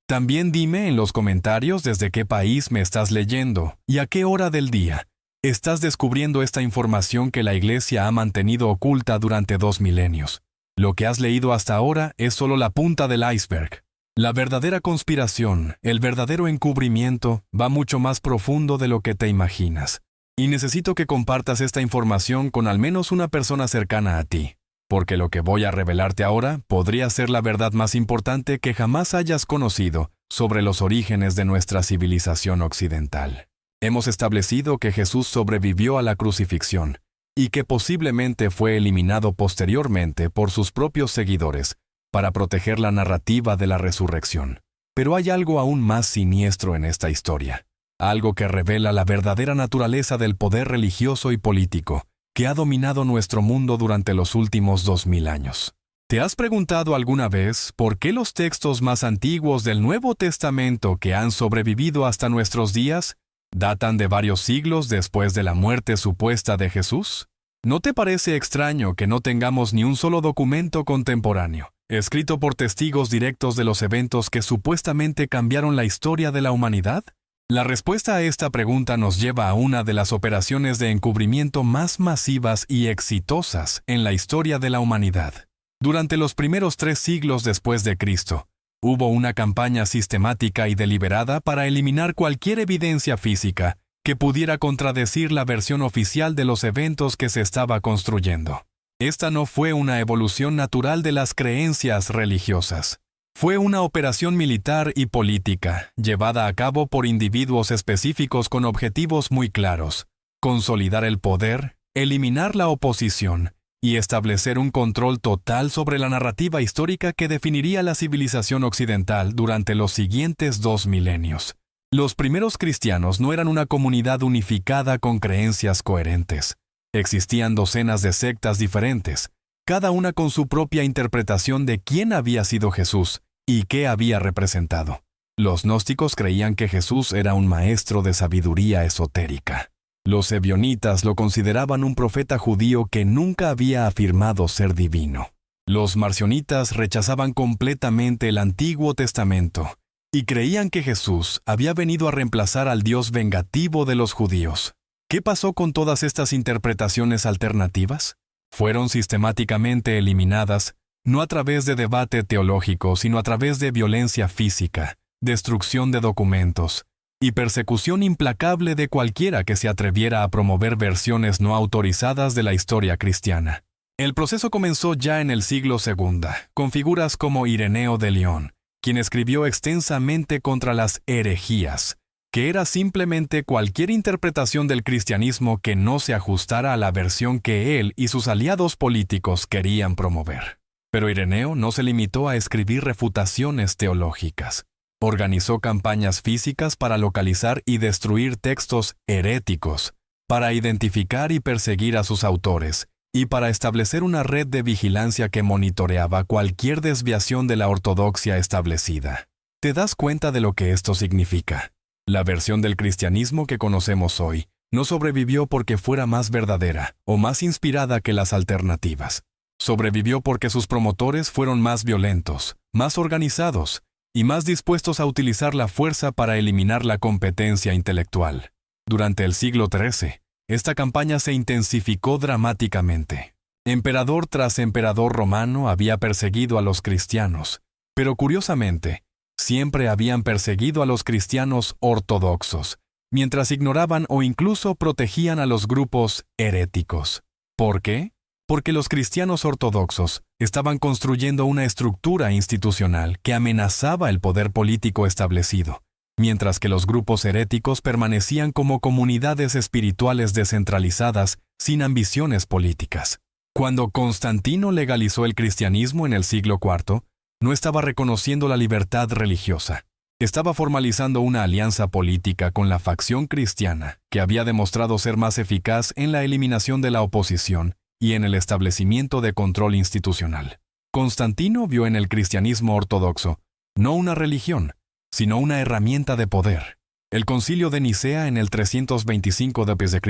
También dime en los comentarios desde qué país me estás leyendo y a qué hora del día estás descubriendo esta información que la Iglesia ha mantenido oculta durante 2 milenios. Lo que has leído hasta ahora es solo la punta del iceberg. La verdadera conspiración, el verdadero encubrimiento, va mucho más profundo de lo que te imaginas. Y necesito que compartas esta información con al menos una persona cercana a ti, porque lo que voy a revelarte ahora podría ser la verdad más importante que jamás hayas conocido sobre los orígenes de nuestra civilización occidental. Hemos establecido que Jesús sobrevivió a la crucifixión y que posiblemente fue eliminado posteriormente por sus propios seguidores para proteger la narrativa de la resurrección. Pero hay algo aún más siniestro en esta historia, algo que revela la verdadera naturaleza del poder religioso y político que ha dominado nuestro mundo durante los últimos 2000 años. ¿Te has preguntado alguna vez por qué los textos más antiguos del Nuevo Testamento que han sobrevivido hasta nuestros días datan de varios siglos después de la muerte supuesta de Jesús? ¿No te parece extraño que no tengamos ni un solo documento contemporáneo, escrito por testigos directos de los eventos que supuestamente cambiaron la historia de la humanidad? La respuesta a esta pregunta nos lleva a una de las operaciones de encubrimiento más masivas y exitosas en la historia de la humanidad. Durante los primeros 3 siglos después de Cristo, hubo una campaña sistemática y deliberada para eliminar cualquier evidencia física que pudiera contradecir la versión oficial de los eventos que se estaba construyendo. Esta no fue una evolución natural de las creencias religiosas. Fue una operación militar y política, llevada a cabo por individuos específicos con objetivos muy claros: consolidar el poder, eliminar la oposición y establecer un control total sobre la narrativa histórica que definiría la civilización occidental durante los siguientes 2 milenios. Los primeros cristianos no eran una comunidad unificada con creencias coherentes. Existían docenas de sectas diferentes, cada una con su propia interpretación de quién había sido Jesús y qué había representado. Los gnósticos creían que Jesús era un maestro de sabiduría esotérica. Los ebionitas lo consideraban un profeta judío que nunca había afirmado ser divino. Los marcionitas rechazaban completamente el Antiguo Testamento y creían que Jesús había venido a reemplazar al Dios vengativo de los judíos. ¿Qué pasó con todas estas interpretaciones alternativas? Fueron sistemáticamente eliminadas, no a través de debate teológico, sino a través de violencia física, destrucción de documentos y persecución implacable de cualquiera que se atreviera a promover versiones no autorizadas de la historia cristiana. El proceso comenzó ya en el siglo II, con figuras como Ireneo de León, quien escribió extensamente contra las herejías, que era simplemente cualquier interpretación del cristianismo que no se ajustara a la versión que él y sus aliados políticos querían promover. Pero Ireneo no se limitó a escribir refutaciones teológicas. Organizó campañas físicas para localizar y destruir textos heréticos, para identificar y perseguir a sus autores, y para establecer una red de vigilancia que monitoreaba cualquier desviación de la ortodoxia establecida. ¿Te das cuenta de lo que esto significa? La versión del cristianismo que conocemos hoy no sobrevivió porque fuera más verdadera o más inspirada que las alternativas. Sobrevivió porque sus promotores fueron más violentos, más organizados y más dispuestos a utilizar la fuerza para eliminar la competencia intelectual. Durante el siglo XIII, esta campaña se intensificó dramáticamente. Emperador tras emperador romano había perseguido a los cristianos, pero curiosamente, siempre habían perseguido a los cristianos ortodoxos, mientras ignoraban o incluso protegían a los grupos heréticos. ¿Por qué? Porque los cristianos ortodoxos estaban construyendo una estructura institucional que amenazaba el poder político establecido, mientras que los grupos heréticos permanecían como comunidades espirituales descentralizadas sin ambiciones políticas. Cuando Constantino legalizó el cristianismo en el siglo IV, no estaba reconociendo la libertad religiosa. Estaba formalizando una alianza política con la facción cristiana, que había demostrado ser más eficaz en la eliminación de la oposición y en el establecimiento de control institucional. Constantino vio en el cristianismo ortodoxo no una religión, sino una herramienta de poder. El Concilio de Nicea en el 325 d.C.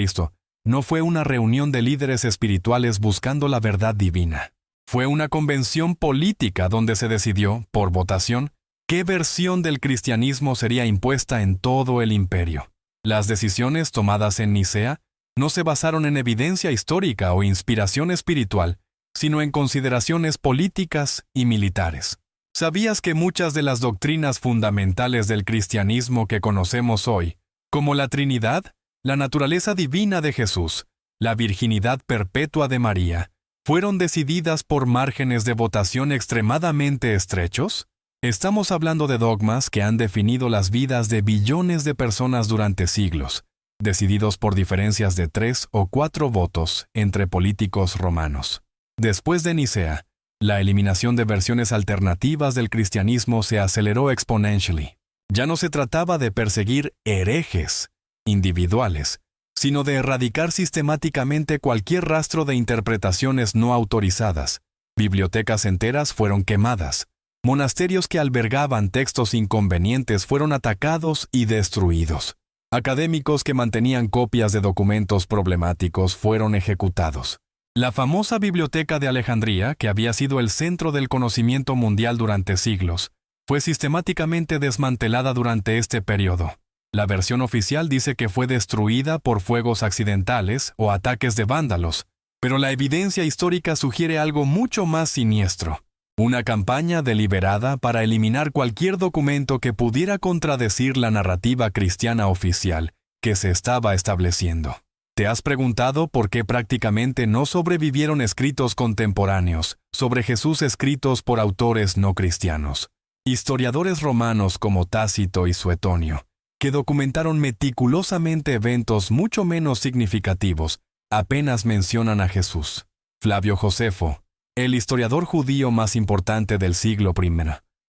no fue una reunión de líderes espirituales buscando la verdad divina. Fue una convención política donde se decidió, por votación, qué versión del cristianismo sería impuesta en todo el imperio. Las decisiones tomadas en Nicea no se basaron en evidencia histórica o inspiración espiritual, sino en consideraciones políticas y militares. ¿Sabías que muchas de las doctrinas fundamentales del cristianismo que conocemos hoy, como la Trinidad, la naturaleza divina de Jesús, la virginidad perpetua de María, fueron decididas por márgenes de votación extremadamente estrechos? Estamos hablando de dogmas que han definido las vidas de billones de personas durante siglos, decididos por diferencias de 3 o 4 votos entre políticos romanos. Después de Nicea, la eliminación de versiones alternativas del cristianismo se aceleró exponentially. Ya no se trataba de perseguir herejes individuales, sino de erradicar sistemáticamente cualquier rastro de interpretaciones no autorizadas. Bibliotecas enteras fueron quemadas. Monasterios que albergaban textos inconvenientes fueron atacados y destruidos. Académicos que mantenían copias de documentos problemáticos fueron ejecutados. La famosa Biblioteca de Alejandría, que había sido el centro del conocimiento mundial durante siglos, fue sistemáticamente desmantelada durante este periodo. La versión oficial dice que fue destruida por fuegos accidentales o ataques de vándalos, pero la evidencia histórica sugiere algo mucho más siniestro. Una campaña deliberada para eliminar cualquier documento que pudiera contradecir la narrativa cristiana oficial que se estaba estableciendo. ¿Te has preguntado por qué prácticamente no sobrevivieron escritos contemporáneos sobre Jesús escritos por autores no cristianos? Historiadores romanos como Tácito y Suetonio, que documentaron meticulosamente eventos mucho menos significativos, apenas mencionan a Jesús. Flavio Josefo, el historiador judío más importante del siglo I,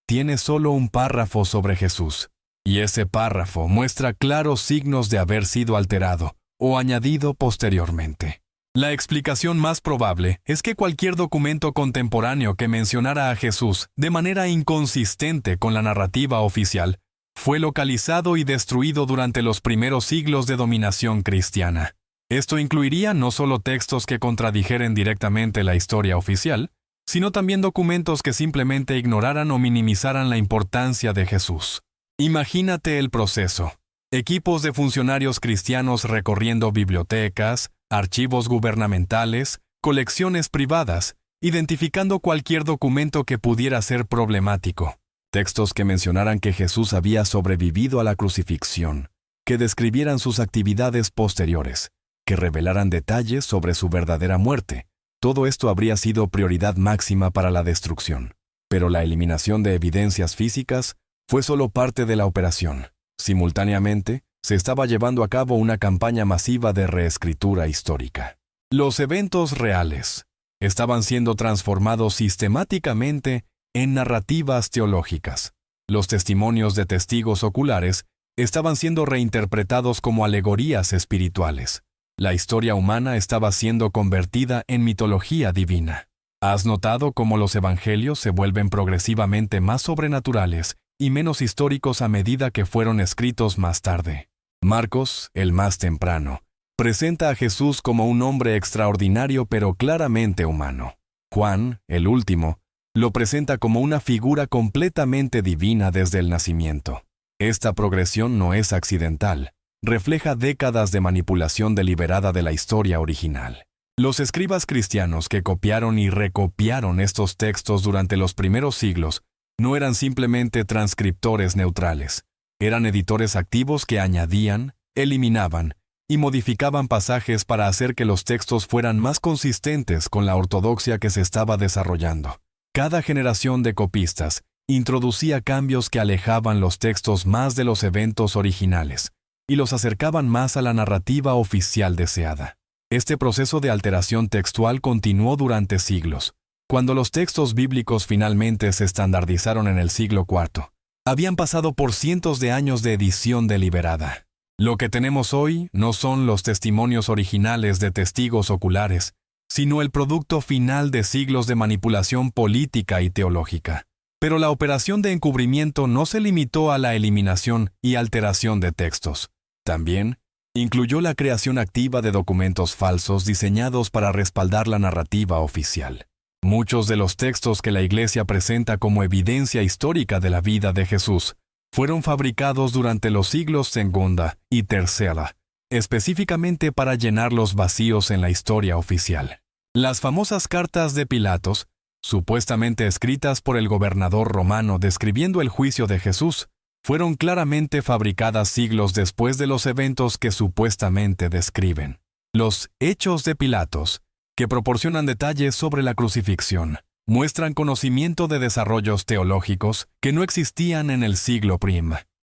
tiene solo un párrafo sobre Jesús, y ese párrafo muestra claros signos de haber sido alterado o añadido posteriormente. La explicación más probable es que cualquier documento contemporáneo que mencionara a Jesús de manera inconsistente con la narrativa oficial fue localizado y destruido durante los primeros siglos de dominación cristiana. Esto incluiría no solo textos que contradijeren directamente la historia oficial, sino también documentos que simplemente ignoraran o minimizaran la importancia de Jesús. Imagínate el proceso. Equipos de funcionarios cristianos recorriendo bibliotecas, archivos gubernamentales, colecciones privadas, identificando cualquier documento que pudiera ser problemático. Textos que mencionaran que Jesús había sobrevivido a la crucifixión, que describieran sus actividades posteriores, que revelaran detalles sobre su verdadera muerte. Todo esto habría sido prioridad máxima para la destrucción. Pero la eliminación de evidencias físicas fue solo parte de la operación. Simultáneamente, se estaba llevando a cabo una campaña masiva de reescritura histórica. Los eventos reales estaban siendo transformados sistemáticamente en narrativas teológicas. Los testimonios de testigos oculares estaban siendo reinterpretados como alegorías espirituales. La historia humana estaba siendo convertida en mitología divina. ¿Has notado cómo los evangelios se vuelven progresivamente más sobrenaturales y menos históricos a medida que fueron escritos más tarde? Marcos, el más temprano, presenta a Jesús como un hombre extraordinario pero claramente humano. Juan, el último, lo presenta como una figura completamente divina desde el nacimiento. Esta progresión no es accidental. Refleja décadas de manipulación deliberada de la historia original. Los escribas cristianos que copiaron y recopiaron estos textos durante los primeros siglos no eran simplemente transcriptores neutrales. Eran editores activos que añadían, eliminaban y modificaban pasajes para hacer que los textos fueran más consistentes con la ortodoxia que se estaba desarrollando. Cada generación de copistas introducía cambios que alejaban los textos más de los eventos originales y los acercaban más a la narrativa oficial deseada. Este proceso de alteración textual continuó durante siglos. Cuando los textos bíblicos finalmente se estandardizaron en el siglo IV, habían pasado por cientos de años de edición deliberada. Lo que tenemos hoy no son los testimonios originales de testigos oculares, sino el producto final de siglos de manipulación política y teológica. Pero la operación de encubrimiento no se limitó a la eliminación y alteración de textos. También incluyó la creación activa de documentos falsos diseñados para respaldar la narrativa oficial. Muchos de los textos que la Iglesia presenta como evidencia histórica de la vida de Jesús fueron fabricados durante los siglos segunda y tercera, específicamente para llenar los vacíos en la historia oficial. Las famosas cartas de Pilatos, supuestamente escritas por el gobernador romano describiendo el juicio de Jesús, fueron claramente fabricadas siglos después de los eventos que supuestamente describen. Los Hechos de Pilatos, que proporcionan detalles sobre la crucifixión, muestran conocimiento de desarrollos teológicos que no existían en el siglo I.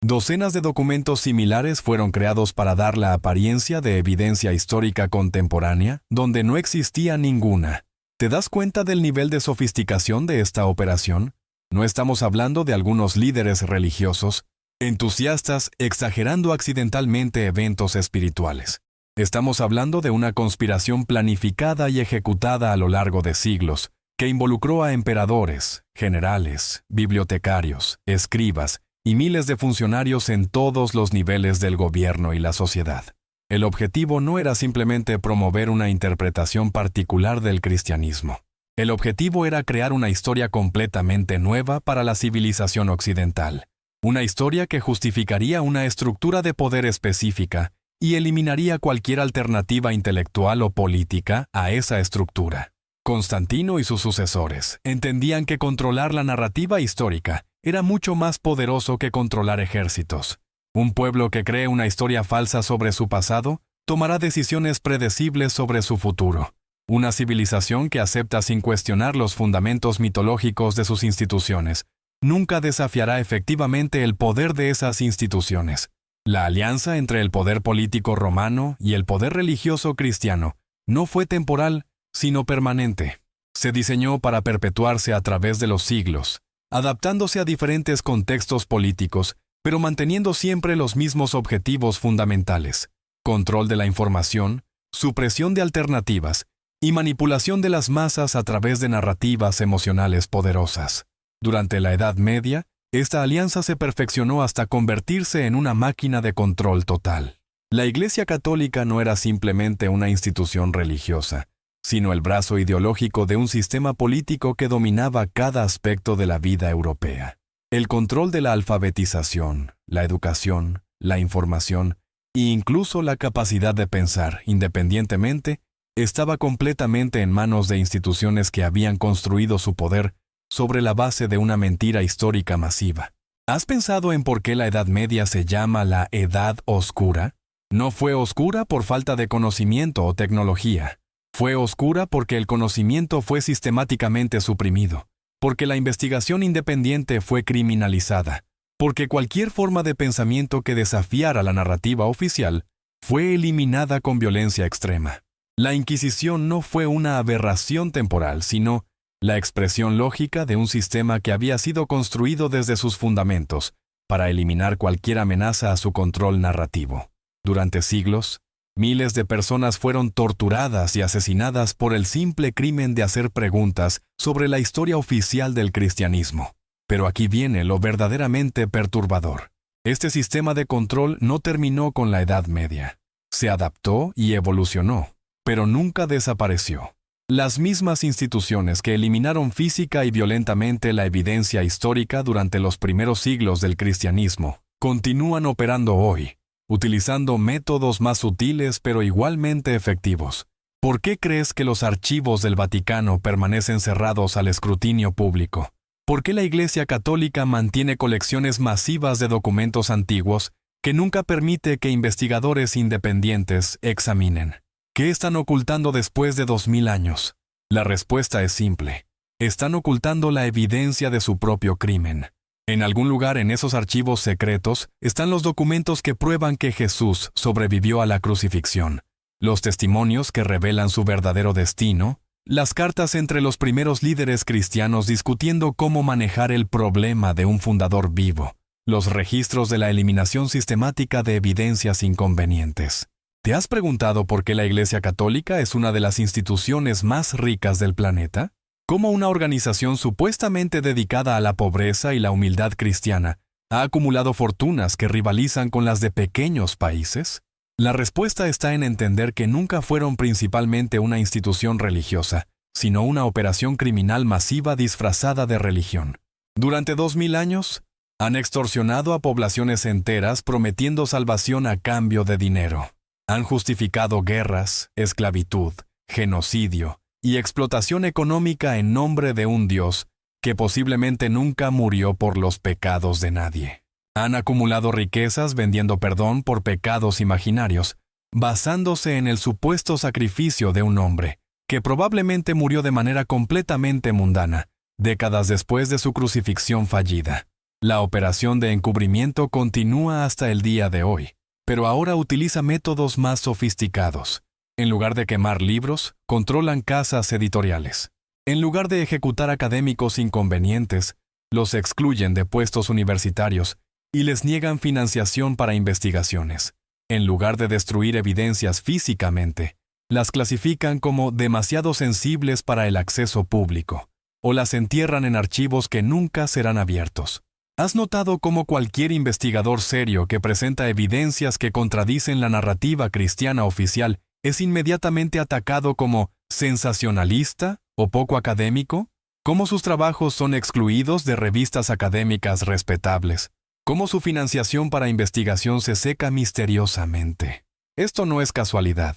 Docenas de documentos similares fueron creados para dar la apariencia de evidencia histórica contemporánea, donde no existía ninguna. ¿Te das cuenta del nivel de sofisticación de esta operación? No estamos hablando de algunos líderes religiosos, entusiastas exagerando accidentalmente eventos espirituales. Estamos hablando de una conspiración planificada y ejecutada a lo largo de siglos, que involucró a emperadores, generales, bibliotecarios, escribas y miles de funcionarios en todos los niveles del gobierno y la sociedad. El objetivo no era simplemente promover una interpretación particular del cristianismo. El objetivo era crear una historia completamente nueva para la civilización occidental. Una historia que justificaría una estructura de poder específica y eliminaría cualquier alternativa intelectual o política a esa estructura. Constantino y sus sucesores entendían que controlar la narrativa histórica era mucho más poderoso que controlar ejércitos. Un pueblo que cree una historia falsa sobre su pasado tomará decisiones predecibles sobre su futuro. Una civilización que acepta sin cuestionar los fundamentos mitológicos de sus instituciones nunca desafiará efectivamente el poder de esas instituciones. La alianza entre el poder político romano y el poder religioso cristiano no fue temporal, sino permanente. Se diseñó para perpetuarse a través de los siglos, adaptándose a diferentes contextos políticos, pero manteniendo siempre los mismos objetivos fundamentales: control de la información, supresión de alternativas y manipulación de las masas a través de narrativas emocionales poderosas. Durante la Edad Media, esta alianza se perfeccionó hasta convertirse en una máquina de control total. La Iglesia Católica no era simplemente una institución religiosa, sino el brazo ideológico de un sistema político que dominaba cada aspecto de la vida europea. El control de la alfabetización, la educación, la información e incluso la capacidad de pensar independientemente estaba completamente en manos de instituciones que habían construido su poder sobre la base de una mentira histórica masiva. ¿Has pensado en por qué la Edad Media se llama la Edad Oscura? No fue oscura por falta de conocimiento o tecnología. Fue oscura porque el conocimiento fue sistemáticamente suprimido, porque la investigación independiente fue criminalizada, porque cualquier forma de pensamiento que desafiara la narrativa oficial fue eliminada con violencia extrema. La Inquisición no fue una aberración temporal, sino la expresión lógica de un sistema que había sido construido desde sus fundamentos para eliminar cualquier amenaza a su control narrativo. Durante siglos, miles de personas fueron torturadas y asesinadas por el simple crimen de hacer preguntas sobre la historia oficial del cristianismo. Pero aquí viene lo verdaderamente perturbador. Este sistema de control no terminó con la Edad Media. Se adaptó y evolucionó, pero nunca desapareció. Las mismas instituciones que eliminaron física y violentamente la evidencia histórica durante los primeros siglos del cristianismo continúan operando hoy, utilizando métodos más sutiles pero igualmente efectivos. ¿Por qué crees que los archivos del Vaticano permanecen cerrados al escrutinio público? ¿Por qué la Iglesia Católica mantiene colecciones masivas de documentos antiguos que nunca permite que investigadores independientes examinen? ¿Qué están ocultando después de 2000 años? La respuesta es simple. Están ocultando la evidencia de su propio crimen. En algún lugar en esos archivos secretos están los documentos que prueban que Jesús sobrevivió a la crucifixión, los testimonios que revelan su verdadero destino, las cartas entre los primeros líderes cristianos discutiendo cómo manejar el problema de un fundador vivo, los registros de la eliminación sistemática de evidencias inconvenientes. ¿Te has preguntado por qué la Iglesia Católica es una de las instituciones más ricas del planeta? ¿Cómo una organización supuestamente dedicada a la pobreza y la humildad cristiana ha acumulado fortunas que rivalizan con las de pequeños países? La respuesta está en entender que nunca fueron principalmente una institución religiosa, sino una operación criminal masiva disfrazada de religión. Durante 2000 años, han extorsionado a poblaciones enteras prometiendo salvación a cambio de dinero. Han justificado guerras, esclavitud, genocidio y explotación económica en nombre de un Dios que posiblemente nunca murió por los pecados de nadie. Han acumulado riquezas vendiendo perdón por pecados imaginarios, basándose en el supuesto sacrificio de un hombre que probablemente murió de manera completamente mundana, décadas después de su crucifixión fallida. La operación de encubrimiento continúa hasta el día de hoy, pero ahora utiliza métodos más sofisticados. En lugar de quemar libros, controlan casas editoriales. En lugar de ejecutar académicos inconvenientes, los excluyen de puestos universitarios y les niegan financiación para investigaciones. En lugar de destruir evidencias físicamente, las clasifican como demasiado sensibles para el acceso público, o las entierran en archivos que nunca serán abiertos. ¿Has notado cómo cualquier investigador serio que presenta evidencias que contradicen la narrativa cristiana oficial es inmediatamente atacado como sensacionalista o poco académico? ¿Cómo sus trabajos son excluidos de revistas académicas respetables? ¿Cómo su financiación para investigación se seca misteriosamente? Esto no es casualidad.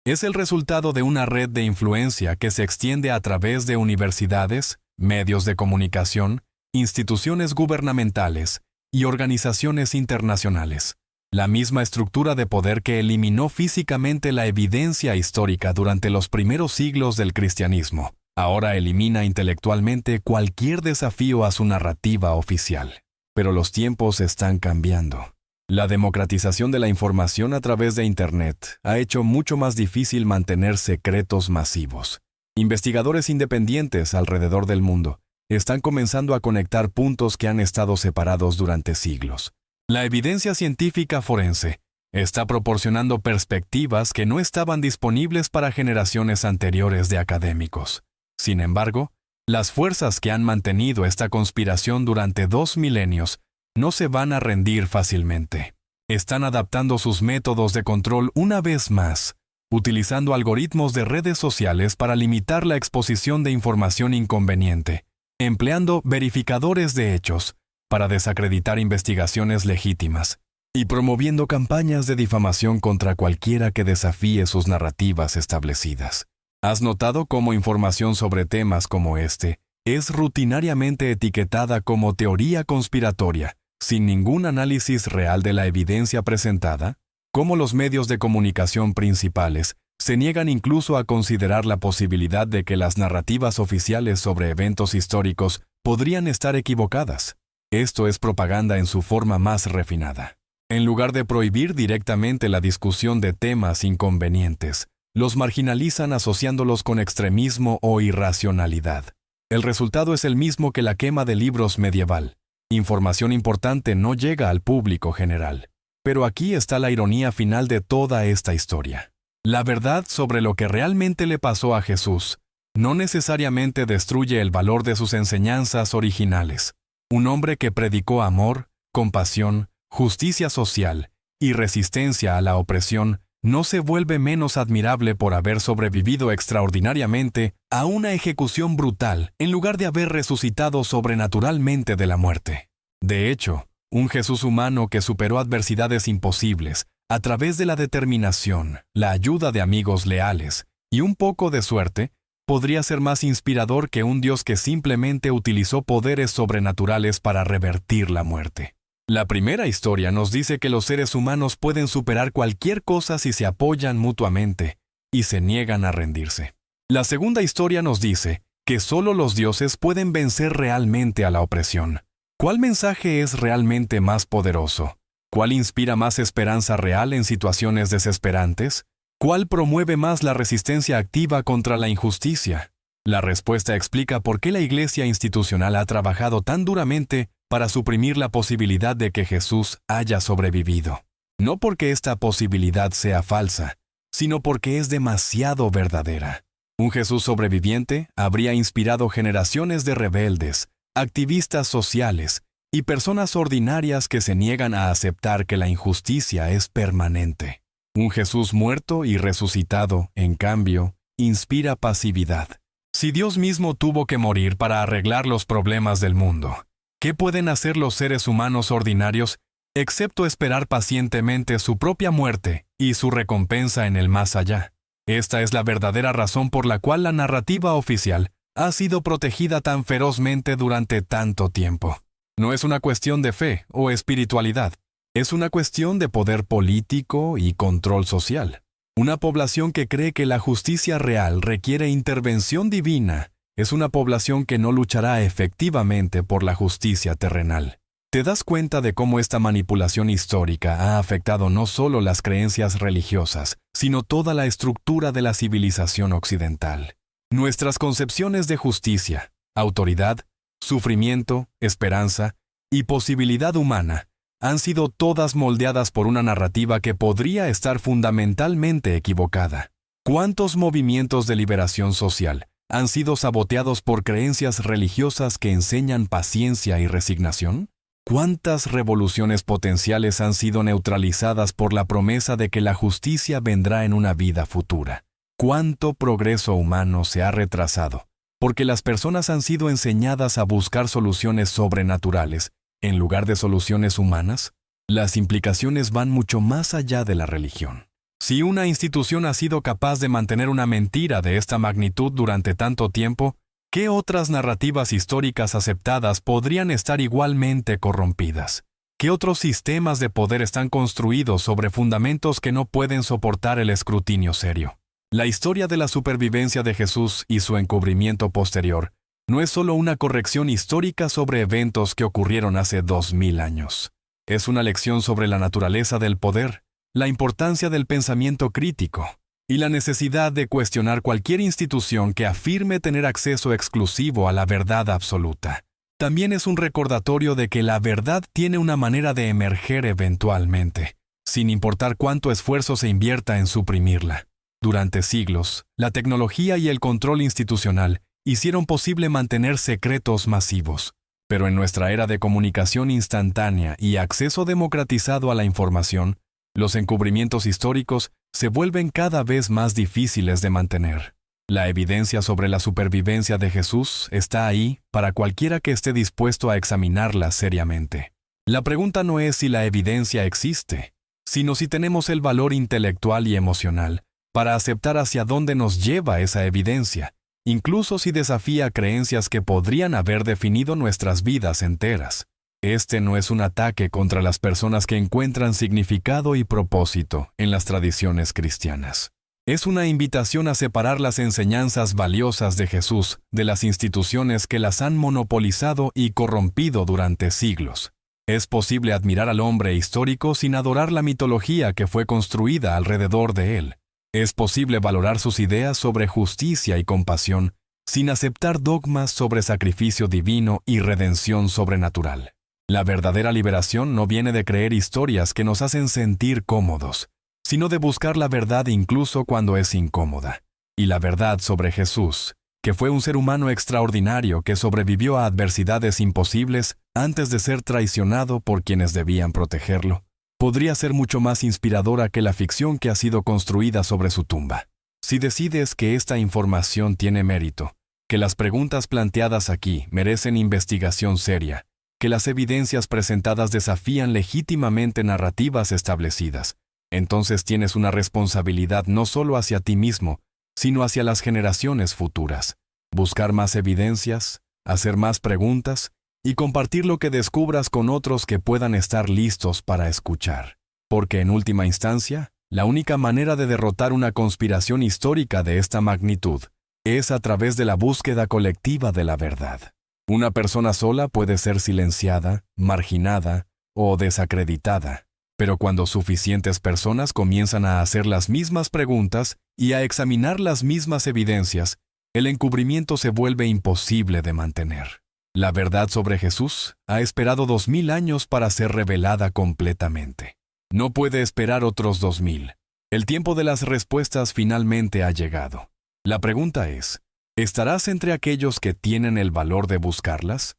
Es el resultado de una red de influencia que se extiende a través de universidades, medios de comunicación, instituciones gubernamentales y organizaciones internacionales. La misma estructura de poder que eliminó físicamente la evidencia histórica durante los primeros siglos del cristianismo, ahora elimina intelectualmente cualquier desafío a su narrativa oficial. Pero los tiempos están cambiando. La democratización de la información a través de Internet ha hecho mucho más difícil mantener secretos masivos. Investigadores independientes alrededor del mundo están comenzando a conectar puntos que han estado separados durante siglos. La evidencia científica forense está proporcionando perspectivas que no estaban disponibles para generaciones anteriores de académicos. Sin embargo, las fuerzas que han mantenido esta conspiración durante 2 milenios no se van a rendir fácilmente. Están adaptando sus métodos de control una vez más, utilizando algoritmos de redes sociales para limitar la exposición de información inconveniente, empleando verificadores de hechos para desacreditar investigaciones legítimas y promoviendo campañas de difamación contra cualquiera que desafíe sus narrativas establecidas. ¿Has notado cómo información sobre temas como este es rutinariamente etiquetada como teoría conspiratoria, sin ningún análisis real de la evidencia presentada? ¿Cómo los medios de comunicación principales se niegan incluso a considerar la posibilidad de que las narrativas oficiales sobre eventos históricos podrían estar equivocadas? Esto es propaganda en su forma más refinada. En lugar de prohibir directamente la discusión de temas inconvenientes, los marginalizan asociándolos con extremismo o irracionalidad. El resultado es el mismo que la quema de libros medieval. Información importante no llega al público general. Pero aquí está la ironía final de toda esta historia. La verdad sobre lo que realmente le pasó a Jesús no necesariamente destruye el valor de sus enseñanzas originales. Un hombre que predicó amor, compasión, justicia social y resistencia a la opresión no se vuelve menos admirable por haber sobrevivido extraordinariamente a una ejecución brutal en lugar de haber resucitado sobrenaturalmente de la muerte. De hecho, un Jesús humano que superó adversidades imposibles a través de la determinación, la ayuda de amigos leales y un poco de suerte, podría ser más inspirador que un Dios que simplemente utilizó poderes sobrenaturales para revertir la muerte. La primera historia nos dice que los seres humanos pueden superar cualquier cosa si se apoyan mutuamente y se niegan a rendirse. La segunda historia nos dice que solo los dioses pueden vencer realmente a la opresión. ¿Cuál mensaje es realmente más poderoso? ¿Cuál inspira más esperanza real en situaciones desesperantes? ¿Cuál promueve más la resistencia activa contra la injusticia? La respuesta explica por qué la Iglesia institucional ha trabajado tan duramente para suprimir la posibilidad de que Jesús haya sobrevivido. No porque esta posibilidad sea falsa, sino porque es demasiado verdadera. Un Jesús sobreviviente habría inspirado generaciones de rebeldes, activistas sociales y personas ordinarias que se niegan a aceptar que la injusticia es permanente. Un Jesús muerto y resucitado, en cambio, inspira pasividad. Si Dios mismo tuvo que morir para arreglar los problemas del mundo, ¿qué pueden hacer los seres humanos ordinarios excepto esperar pacientemente su propia muerte y su recompensa en el más allá? Esta es la verdadera razón por la cual la narrativa oficial ha sido protegida tan ferozmente durante tanto tiempo. No es una cuestión de fe o espiritualidad, es una cuestión de poder político y control social. Una población que cree que la justicia real requiere intervención divina es una población que no luchará efectivamente por la justicia terrenal. ¿Te das cuenta de cómo esta manipulación histórica ha afectado no solo las creencias religiosas, sino toda la estructura de la civilización occidental? Nuestras concepciones de justicia, autoridad, sufrimiento, esperanza y posibilidad humana han sido todas moldeadas por una narrativa que podría estar fundamentalmente equivocada. ¿Cuántos movimientos de liberación social han sido saboteados por creencias religiosas que enseñan paciencia y resignación? ¿Cuántas revoluciones potenciales han sido neutralizadas por la promesa de que la justicia vendrá en una vida futura? ¿Cuánto progreso humano se ha retrasado porque las personas han sido enseñadas a buscar soluciones sobrenaturales en lugar de soluciones humanas? Las implicaciones van mucho más allá de la religión. Si una institución ha sido capaz de mantener una mentira de esta magnitud durante tanto tiempo, ¿qué otras narrativas históricas aceptadas podrían estar igualmente corrompidas? ¿Qué otros sistemas de poder están construidos sobre fundamentos que no pueden soportar el escrutinio serio? La historia de la supervivencia de Jesús y su encubrimiento posterior no es solo una corrección histórica sobre eventos que ocurrieron hace 2000 años. Es una lección sobre la naturaleza del poder, la importancia del pensamiento crítico y la necesidad de cuestionar cualquier institución que afirme tener acceso exclusivo a la verdad absoluta. También es un recordatorio de que la verdad tiene una manera de emerger eventualmente, sin importar cuánto esfuerzo se invierta en suprimirla. Durante siglos, la tecnología y el control institucional hicieron posible mantener secretos masivos, pero en nuestra era de comunicación instantánea y acceso democratizado a la información, los encubrimientos históricos se vuelven cada vez más difíciles de mantener. La evidencia sobre la supervivencia de Jesús está ahí para cualquiera que esté dispuesto a examinarla seriamente. La pregunta no es si la evidencia existe, sino si tenemos el valor intelectual y emocional para aceptar hacia dónde nos lleva esa evidencia, incluso si desafía creencias que podrían haber definido nuestras vidas enteras. Este no es un ataque contra las personas que encuentran significado y propósito en las tradiciones cristianas. Es una invitación a separar las enseñanzas valiosas de Jesús de las instituciones que las han monopolizado y corrompido durante siglos. Es posible admirar al hombre histórico sin adorar la mitología que fue construida alrededor de él. Es posible valorar sus ideas sobre justicia y compasión sin aceptar dogmas sobre sacrificio divino y redención sobrenatural. La verdadera liberación no viene de creer historias que nos hacen sentir cómodos, sino de buscar la verdad incluso cuando es incómoda. Y la verdad sobre Jesús, que fue un ser humano extraordinario que sobrevivió a adversidades imposibles antes de ser traicionado por quienes debían protegerlo, podría ser mucho más inspiradora que la ficción que ha sido construida sobre su tumba. Si decides que esta información tiene mérito, que las preguntas planteadas aquí merecen investigación seria, que las evidencias presentadas desafían legítimamente narrativas establecidas, entonces tienes una responsabilidad no solo hacia ti mismo, sino hacia las generaciones futuras. Buscar más evidencias, hacer más preguntas y compartir lo que descubras con otros que puedan estar listos para escuchar. Porque en última instancia, la única manera de derrotar una conspiración histórica de esta magnitud es a través de la búsqueda colectiva de la verdad. Una persona sola puede ser silenciada, marginada o desacreditada, pero cuando suficientes personas comienzan a hacer las mismas preguntas y a examinar las mismas evidencias, el encubrimiento se vuelve imposible de mantener. La verdad sobre Jesús ha esperado 2000 años para ser revelada completamente. No puede esperar otros 2000. El tiempo de las respuestas finalmente ha llegado. La pregunta es, ¿estarás entre aquellos que tienen el valor de buscarlas?